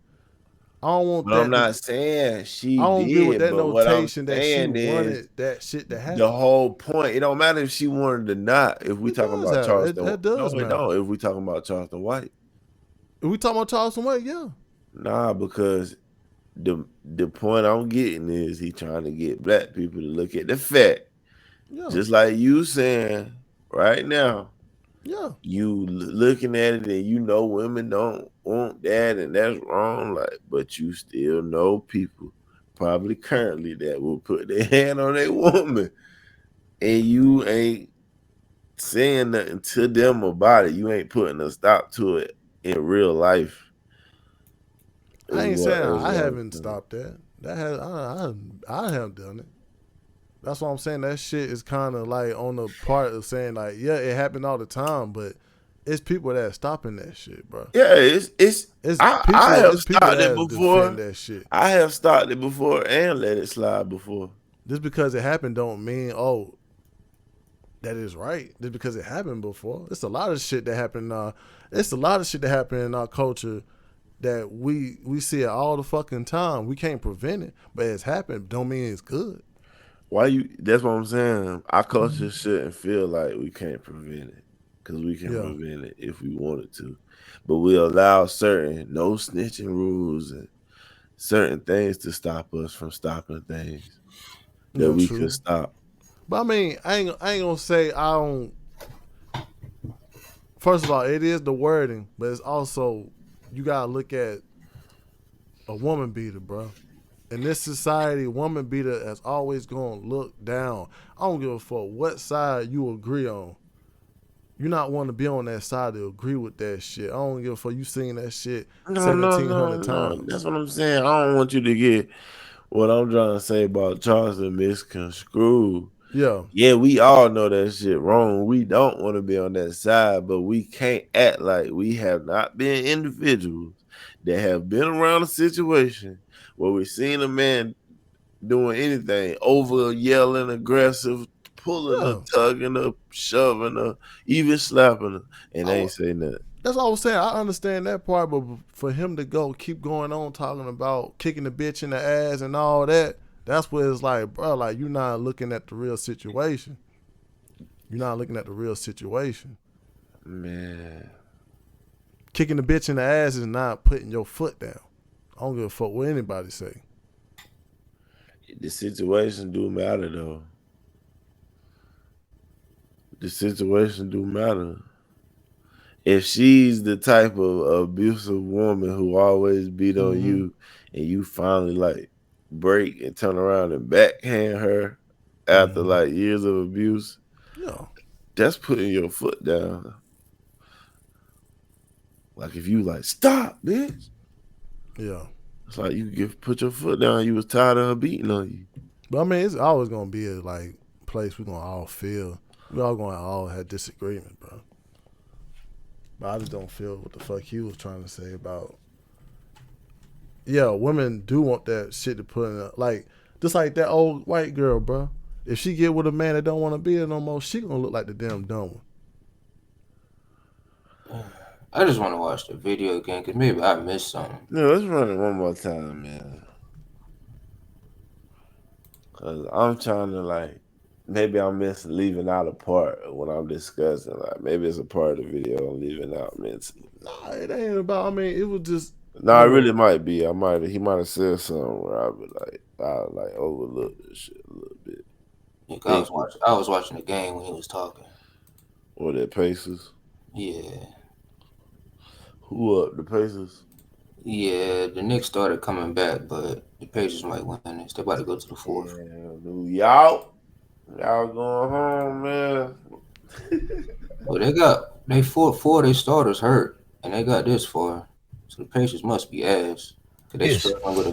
I don't want but that. I'm not saying she I don't agree with that but notation that she wanted that shit to happen. The whole point, it don't matter if she wanted or not. If we talking about Charleston, it does no, it matter. don't. If we talking about Charleston White, if we talking about Charleston White, yeah. Nah, because the point I'm getting is he trying to get black people to look at the fact, just like you saying right now. Yeah, you looking at it and you know women don't want that and that's wrong. Like, but you still know people probably currently that will put their hand on their woman, and you ain't saying nothing to them about it. You ain't putting a stop to it in real life. I ain't saying I haven't stopped that. I haven't done it. That's what I'm saying. That shit is kind of like on the part of saying like, yeah, it happened all the time, but it's people that are stopping that shit, bro. Yeah, I have stopped it before. That shit. I have stopped it before and let it slide before. Just because it happened don't mean that is right. Just because it happened before. It's a lot of shit that happened. It's a lot of shit that happened in our culture that we see it all the fucking time. We can't prevent it, but it's happened. Don't mean it's good. That's what I'm saying. Our culture shouldn't feel like we can't prevent it, because we can prevent it if we wanted to. But we allow certain no snitching rules and certain things to stop us from stopping things that we could stop. But I mean, I ain't gonna say I don't. First of all, it is the wording, but it's also you gotta look at a woman beater, bro. In this society, woman beater is always gonna look down. I don't give a fuck what side you agree on. You not want to be on that side to agree with that shit. I don't give a fuck. You seen that shit 1,700 times. That's what I'm saying. I don't want you to get what I'm trying to say about Charleston misconstrued. Yeah, we all know that shit wrong. We don't want to be on that side, but we can't act like we have not been individuals that have been around a situation where we've seen a man doing anything, over yelling, aggressive, pulling her, tugging her, shoving her, even slapping her, and they ain't say nothing. That's all I was saying. I understand that part, but for him to keep going on talking about kicking the bitch in the ass and all that, that's what it's like, bro. Like, you're not looking at the real situation. You're not looking at the real situation. Man. Kicking the bitch in the ass is not putting your foot down. I don't give a fuck what anybody say. The situation do matter though. The situation do matter. If she's the type of abusive woman who always beat on you, and you finally like break and turn around and backhand her after like years of abuse, yeah, that's putting your foot down. Like if you like stop, bitch. Yeah. It's like you put your foot down. You was tired of her beating on you. But I mean, it's always gonna be a like place we're gonna all feel. We all gonna all have disagreement, bro. But I just don't feel what the fuck he was trying to say about. Yeah, women do want that shit to put in. Like just like that old white girl, bro. If she get with a man that don't want to be there no more, she gonna look like the damn dumb one. I just want to watch the video again because maybe I missed something. No, let's run it one more time, man. Cause I'm trying to like, maybe I'm missing leaving out a part when I'm discussing. Like maybe it's a part of the video I'm leaving out mentally. Nah, it ain't about. I mean, it was just. No, it really might be. He might have said something where I would like overlook this shit a little bit. Yeah, I was watching the game when he was talking. Or the Pacers? Yeah. Who up? The Pacers? Yeah, the Knicks started coming back, but the Pacers might win this. They're about to go to the fourth. Y'all going home, man. Well, they four of their starters hurt, and they got this far. So the Pacers must be ass. Yes.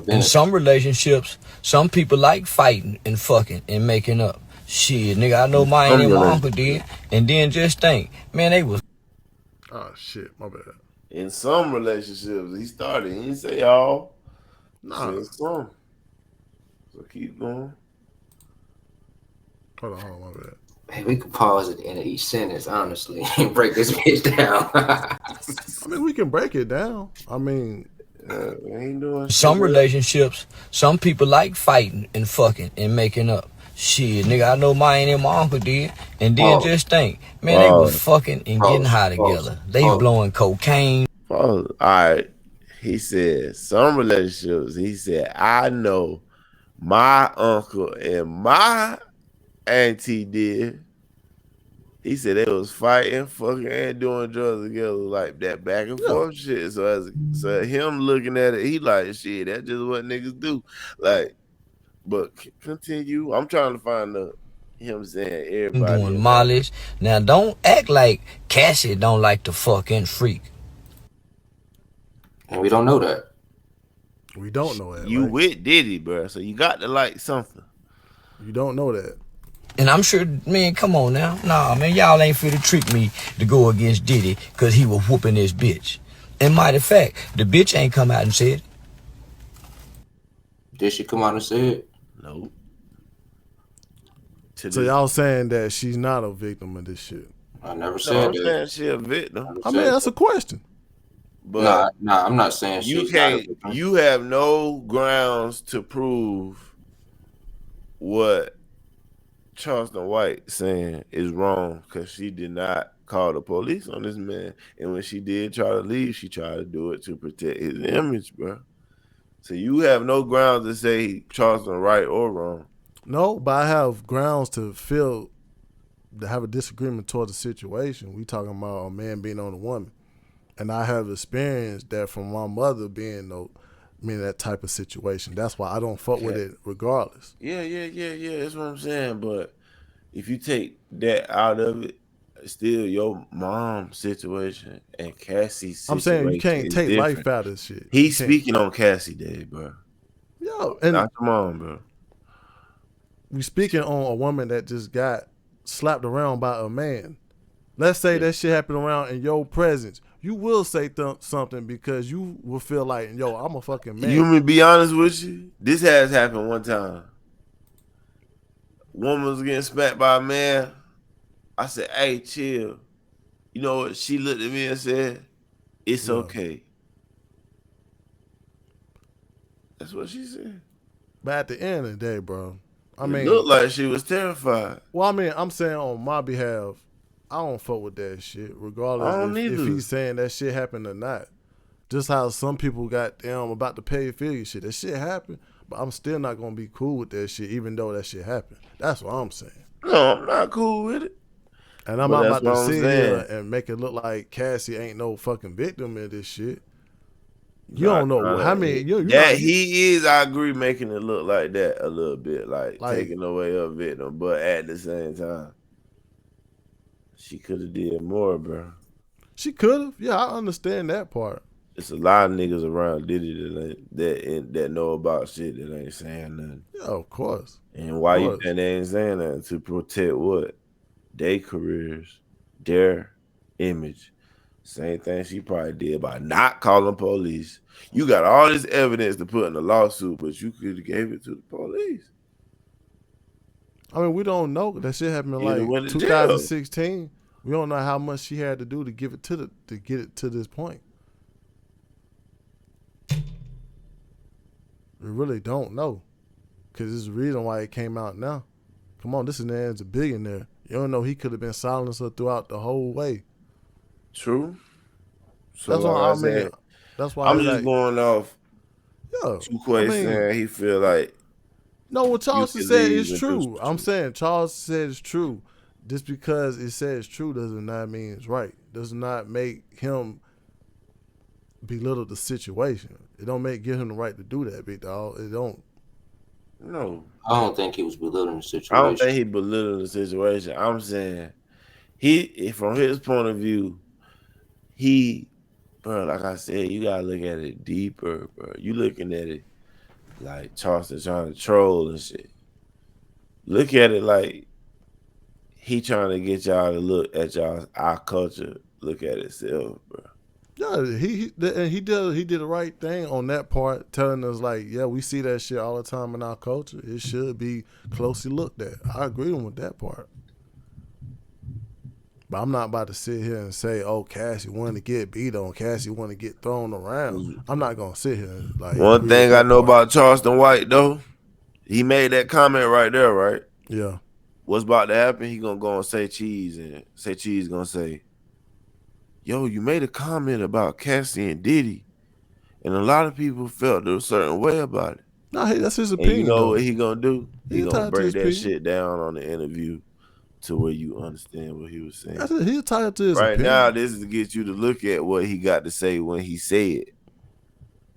In some relationships, some people like fighting and fucking and making up. Shit, nigga, I know mine and my uncle did. And then just think, man, they was. Oh shit, my bad. In some relationships, he started. He didn't say all. Nah. He said some. So keep going. Hold on, my bad. Hey, we could pause at the end of each sentence, honestly, and break this bitch down. I mean, we can break it down. I mean, ain't doing some relationships, some people like fighting and fucking and making up. Shit, nigga, I know mine and my uncle did. And then just think, man, they was fucking and getting high together. They blowing cocaine. All right. He said, some relationships, he said, I know my uncle and my auntie did. He said they was fighting, fucking, and doing drugs together, like that back and forth shit. So him looking at it, he like, shit, that's just what niggas do. Like, but continue. I'm trying to find him saying everybody doing mollies. Now don't act like Cassey don't like to fucking freak. And we don't know that. We don't know that. You with Diddy, bro, so you got to like something. You don't know that. And I'm sure, man, come on now. Nah, man, y'all ain't fit to trick me to go against Diddy because he was whooping this bitch. And matter of fact, the bitch ain't come out and said. Did she come out and say it? Nope. So y'all saying that she's not a victim of this shit? I never said that. I'm saying she a victim. I mean, that's a question. But nah, I'm not saying you she's can't. not a victim. You have no grounds to prove what Charleston White saying is wrong because she did not call the police on this man, and when she did try to leave, she tried to do it to protect his image, bro. So you have no grounds to say Charleston right or wrong. No, but I have grounds to have a disagreement toward the situation. We talking about a man being on a woman, and I have experienced that from my mother being that type of situation. That's why I don't fuck with it regardless. Yeah. That's what I'm saying. But if you take that out of it, still your mom's situation and Cassie's situation. I'm saying you can't take different. life out of this shit. He's speaking on Cassie Day, bro. Yo, and not your mom, bro. We speaking on a woman that just got slapped around by a man. Let's say that shit happened around in your presence. You will say something because you will feel like, yo, I'm a fucking man. You mean be honest with you? This has happened one time. Woman was getting smacked by a man. I said, hey, chill. You know what? She looked at me and said, it's okay. That's what she said. But at the end of the day, bro, It looked like she was terrified. Well, I mean, I'm saying on my behalf, I don't fuck with that shit, regardless if he's saying that shit happened or not. Just how some people got damn about the pedophilia shit. That shit happened, but I'm still not gonna be cool with that shit, even though that shit happened. That's what I'm saying. No, I'm not cool with it. And I'm But not that's about to what I'm sit here saying. and make it look like Cassey ain't no fucking victim in this shit. You don't know how many. He is. I agree, making it look like that a little bit, like taking away a victim. But at the same time, she could have did more, bro. She could have. Yeah, I understand that part. It's a lot of niggas around Diddy that know about shit that ain't saying nothing. Yeah, of course. And why you think they ain't saying nothing? To protect what? Their careers, their image. Same thing she probably did by not calling police. You got all this evidence to put in a lawsuit, but you could have gave it to the police. I mean, we don't know. That shit happened in like 2016. We don't know how much she had to do to give it to get it to this point. We really don't know, because there's a reason why it came out now. Come on, this man's a billionaire. You don't know he could have been silenced throughout the whole way. True. So that's like why I mean. That's why I'm just going off. Yeah, saying he feel like. No, what Charleston said is true. I'm saying Charleston said it's true. Just because it says true does not mean it's right. Does not make him belittle the situation. It don't give him the right to do that, big dog. It don't. No. I don't think he was belittling the situation. I don't think he belittled the situation. I'm saying from his point of view, bro, like I said, you gotta look at it deeper, bro. You looking at it like Charleston trying to troll and shit. Look at it like he trying to get y'all to look at our culture, look at itself, bro. Yeah, he did the right thing on that part, telling us like, yeah, we see that shit all the time in our culture. It should be closely looked at. I agree with that part. But I'm not about to sit here and say, oh, Cassey wanted to get beat on, Cassey wanted to get thrown around. I'm not gonna sit here and like. One thing I know about Charleston White though, he made that comment right there, right? Yeah. What's about to happen? He gonna go and say Cheese, and say Cheese gonna say, yo, you made a comment about Cassey and Diddy, and a lot of people felt a certain way about it. Nah, that's his opinion. And you know though. what he gonna do? He gonna break that opinion. shit down on the interview to where you understand what he was saying. He's entitled to his right opinion. now, this is to get you to look at what he got to say when he said.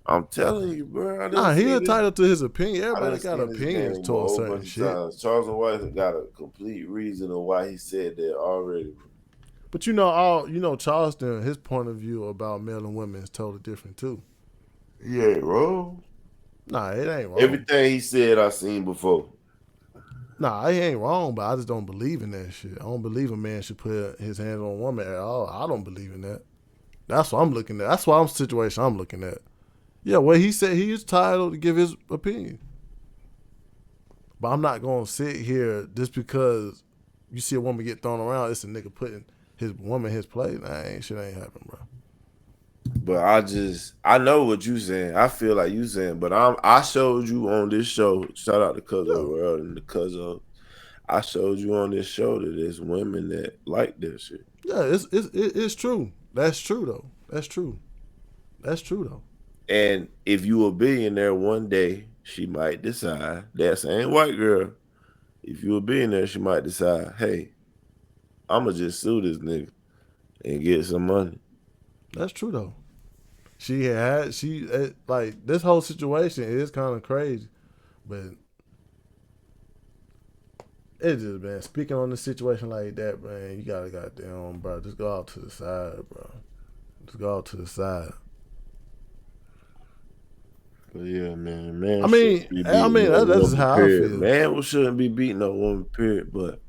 I'm telling you, bro. He's entitled to his opinion. Everybody got opinions towards certain shit. Charles White got a complete reason of why he said that already. But Charleston, his point of view about male and women is totally different too. He ain't wrong. Nah, it ain't wrong. Everything he said, I seen before. Nah, he ain't wrong, but I just don't believe in that shit. I don't believe a man should put his hands on a woman at all. I don't believe in that. That's what I'm looking at. That's what situation I'm looking at. Yeah, well, he said he is entitled to give his opinion. But I'm not going to sit here just because you see a woman get thrown around, it's a nigga putting his woman in his place. Nah, shit ain't happen, bro. But I know what you saying. I feel like you saying, but I showed you on this show. Shout out to Cuzzo World and the Cuzzo. I showed you on this show that there's women that like that shit. Yeah, it's true. That's true though. That's true. That's true though. And if you a billionaire one day, she might decide, that same white girl, if you a billionaire, she might decide, hey, I'ma just sue this nigga and get some money. That's true though. Like this whole situation is kind of crazy, but it just, man, speaking on the situation like that, man, you gotta goddamn, bro, just go out to the side, bro. Just go out to the side. But yeah, man. I mean, that's how I feel. Man shouldn't be beating no woman, period. But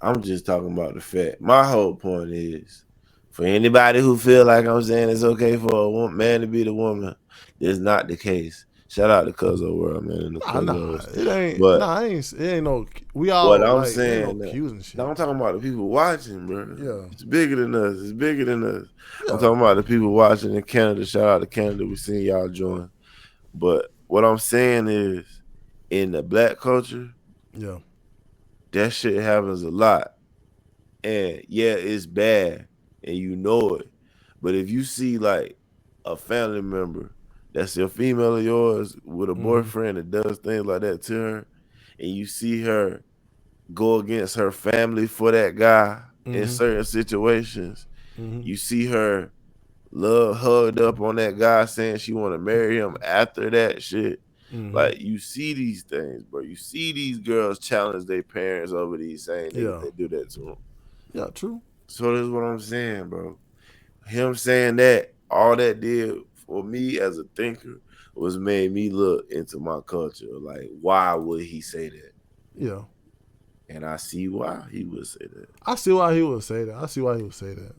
I'm just talking about the fact. My whole point is, for anybody who feel like I'm saying it's okay for a man to beat a woman, that's not the case. Shout out to Cuzzo World, man. And the it ain't. But it ain't no. We all. What I'm like, saying, no accusing shit. I'm talking about the people watching, bro. Yeah, it's bigger than us. It's bigger than us. Yeah. I'm talking about the people watching in Canada. Shout out to Canada. We seen y'all join. But what I'm saying is, in the black culture, yeah, that shit happens a lot. And yeah, it's bad, and you know it. But if you see like a family member that's your female of yours with a boyfriend that does things like that to her, and you see her go against her family for that guy in certain situations, you see her love hugged up on that guy saying she want to marry him after that shit. Like, you see these things, bro. You see these girls challenge their parents over these same niggas that do that to them. Yeah, true. So that's what I'm saying, bro. Him saying that, all that did for me as a thinker was made me look into my culture. Like, why would he say that? Yeah. And I see why he would say that. I see why he would say that. I see why he would say that.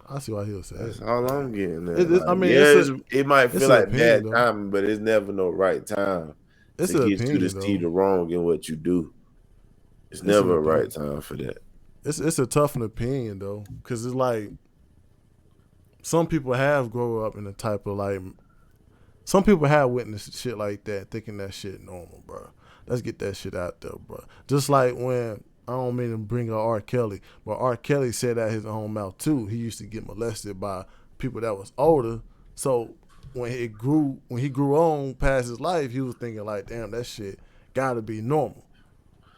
I see why he would say That's that. all I'm getting at. I mean, it might feel like bad opinion, timing, but it's never no right time it's to an get you to opinion, see the wrong in what you do. It's never a right time for that. It's a tough opinion though, because it's like some people have grown up in the type of like, some people have witnessed shit like that, thinking that shit normal, bro. Let's get that shit out there, bro. Just like when, I don't mean to bring up R. Kelly, but R. Kelly said out his own mouth too. He used to get molested by people that was older. So when he grew on past his life, he was thinking like, damn, that shit gotta be normal.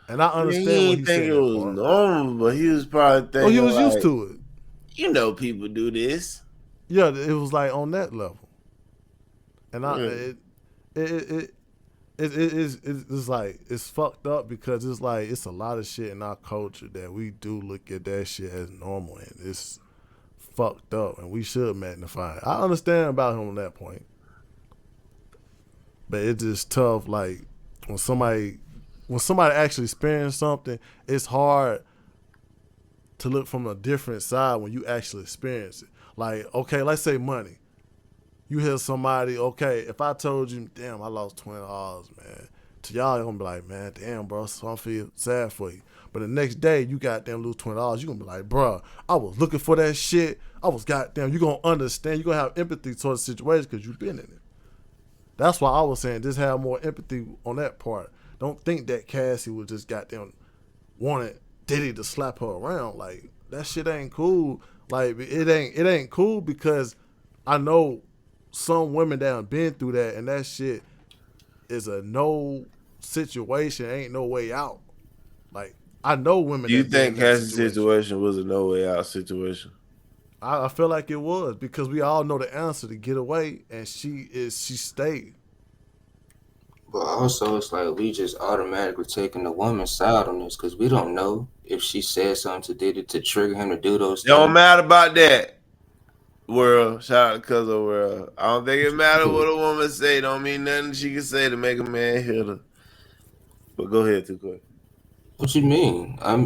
And I understand he what didn't he think said it that was part. normal, but he was probably thinking, Oh, he was like, used to it. You know, people do this. Yeah, it was like on that level. And it's like, it's fucked up because it's like, it's a lot of shit in our culture that we do look at that shit as normal, and it's fucked up, and we should magnify it. I understand about him on that point, but it's just tough. Like when somebody actually experienced something, it's hard to look from a different side when you actually experience it. Like, okay, let's say money. You hear somebody, okay, if I told you, damn, I lost $20, man, to y'all, you're going to be like, man, damn, bro, so I feel sad for you. But the next day, you goddamn lose $20, you're going to be like, bro, I was looking for that shit. I was goddamn, you're going to understand. You're going to have empathy towards the situation because you've been in it. That's why I was saying just have more empathy on that part. Don't think that Cassie was just goddamn wanted Diddy to slap her around. Like, that shit ain't cool. Like, it ain't cool because I know some women that have been through that, and that shit is a no situation, ain't no way out. Like, I know women. Do you that been think in that Cassie's situation was a no way out situation? I feel like it was because we all know the answer to get away, and she stayed. But also, it's like we just automatically taking the woman's side on this because we don't know if she said something to Diddy to trigger him to do those things. Don't matter about that. World, shout out to Cuzzo World. I don't think it matters what a woman say. Don't mean nothing she can say to make a man hit her. But go ahead, too quick. What you mean? I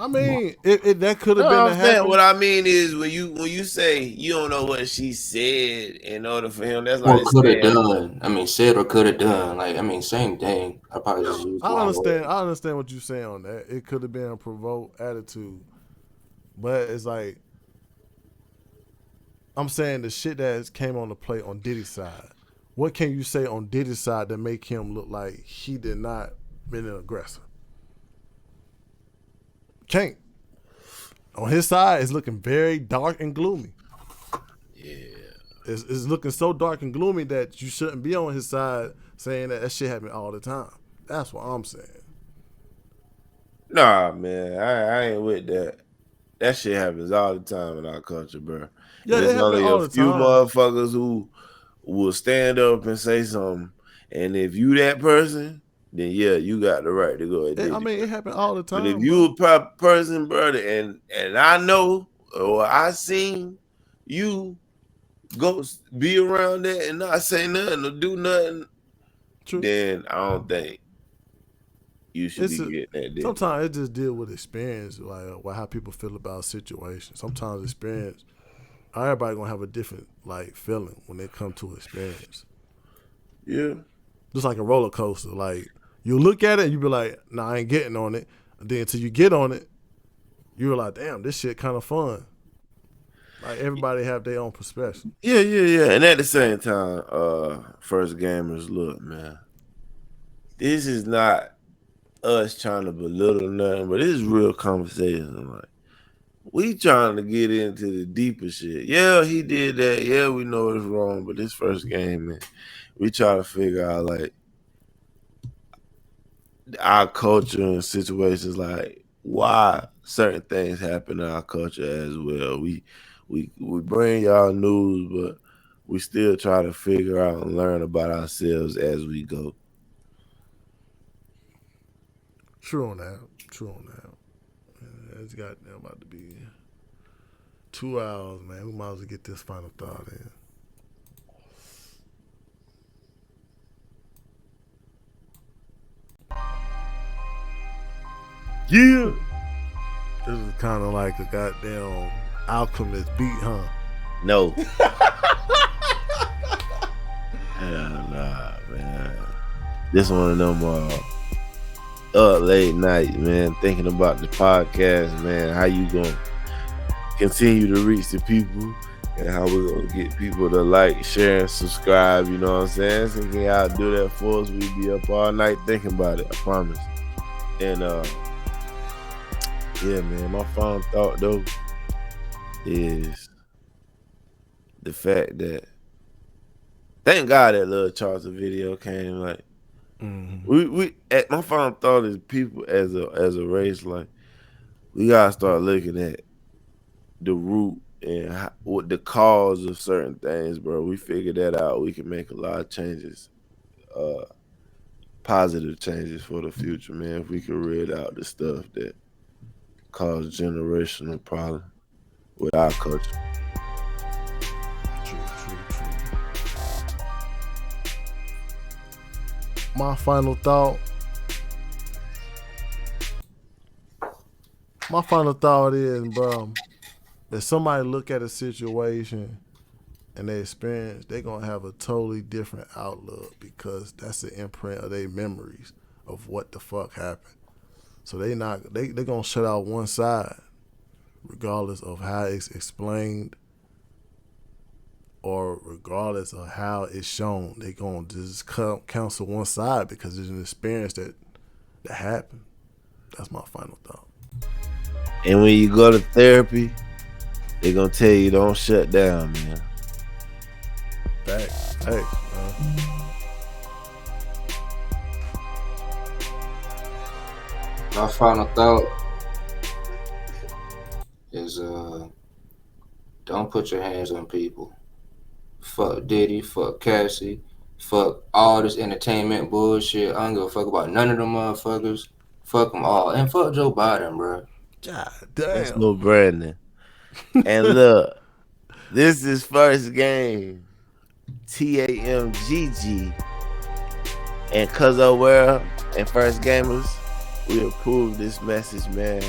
mean, that could have been saying, what I mean is when you say you don't know what she said in order for him, that's like or could have done. I mean, said or could have done. Like, I mean, same thing. I probably just used I understand what you're saying on that. It could have been a provoked attitude, but it's like, I'm saying the shit that came on the plate on Diddy's side. What can you say on Diddy's side that make him look like he did not been an aggressor? Can't. On his side, it's looking very dark and gloomy. Yeah. It's looking so dark and gloomy that you shouldn't be on his side saying that shit happen all the time. That's what I'm saying. Nah, man, I ain't with that. That shit happens all the time in our culture, bro. Yeah, there's only a few time. motherfuckers who will stand up and say something, and if you that person, then yeah, you got the right to go ahead. I mean, it happen all the time. But if you a proper person, brother, and I know or I seen you go be around that and not say nothing or do nothing, then I don't think you should be getting that dick. Sometimes it just deal with experience, like how people feel about situations. Sometimes experience, everybody gonna have a different like feeling when they come to experience. Yeah, just like a roller coaster. Like you look at it and you be like, "Nah, I ain't getting on it." And then until you get on it, you're like, "Damn, this shit kind of fun." Like everybody have their own perspective. Yeah. And at the same time, first gamers, look, man, this is not us trying to belittle nothing, but this is real conversation. Like, we trying to get into the deeper shit. Yeah, he did that. Yeah, we know it's wrong, but this first game, man, we try to figure out like our culture and situations, like why certain things happen in our culture as well. We bring y'all news, but we still try to figure out and learn about ourselves as we go. True on that. It's goddamn about to be 2 hours, man. We might as well get this final thought in. Yeah. This is kind of like a goddamn Alchemist beat, huh? No. Hell nah, man. This one of them up late night, man, thinking about the podcast, man. How you gonna continue to reach the people and how we gonna get people to like, share, and subscribe, you know what I'm saying? So can y'all do that for us? We be up all night thinking about it, I promise. And yeah, man, my final thought though is the fact that thank God that Lil Charleston video came. Like we my final thought is people as a race, like we gotta start looking at the root and what the cause of certain things, bro. We figure that out, we can make a lot of changes, positive changes for the future, man. If we can rid out the stuff that cause generational problem with our culture. True. My final thought is, bro, if somebody look at a situation and they experience, they're going to have a totally different outlook because that's the imprint of their memories of what the fuck happened. So they're going to shut out one side regardless of how it's explained or regardless of how it's shown. They're going to just counsel one side because it's an experience that happened. That's my final thought. And when you go to therapy, they're going to tell you don't shut down, man. Facts, man. My final thought is don't put your hands on people. Fuck Diddy, fuck Cassey, fuck all this entertainment bullshit. I don't give a fuck about none of them motherfuckers. Fuck them all. And fuck Joe Biden, bro. God That's damn. no Brandon. And look, this is first game. TAMGG and Cuzzo World and First Gamers. We approve this message, man.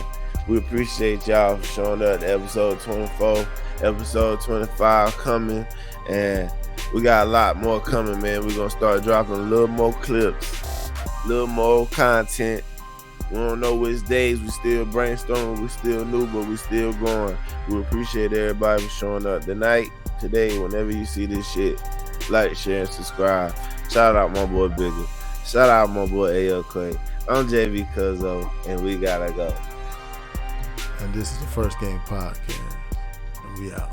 We appreciate y'all for showing up to episode 24, episode 25 coming, and we got a lot more coming, man. We're gonna start dropping a little more clips, a little more content. We don't know which days, we still brainstorming, we still new, but we still going. We appreciate everybody for showing up tonight, today, whenever you see this shit. Like, share, and subscribe. Shout out my boy Bigger. Shout out my boy AL Clay. I'm JV Cuzzo, and we gotta go. And this is the First Game Podcast. And we out.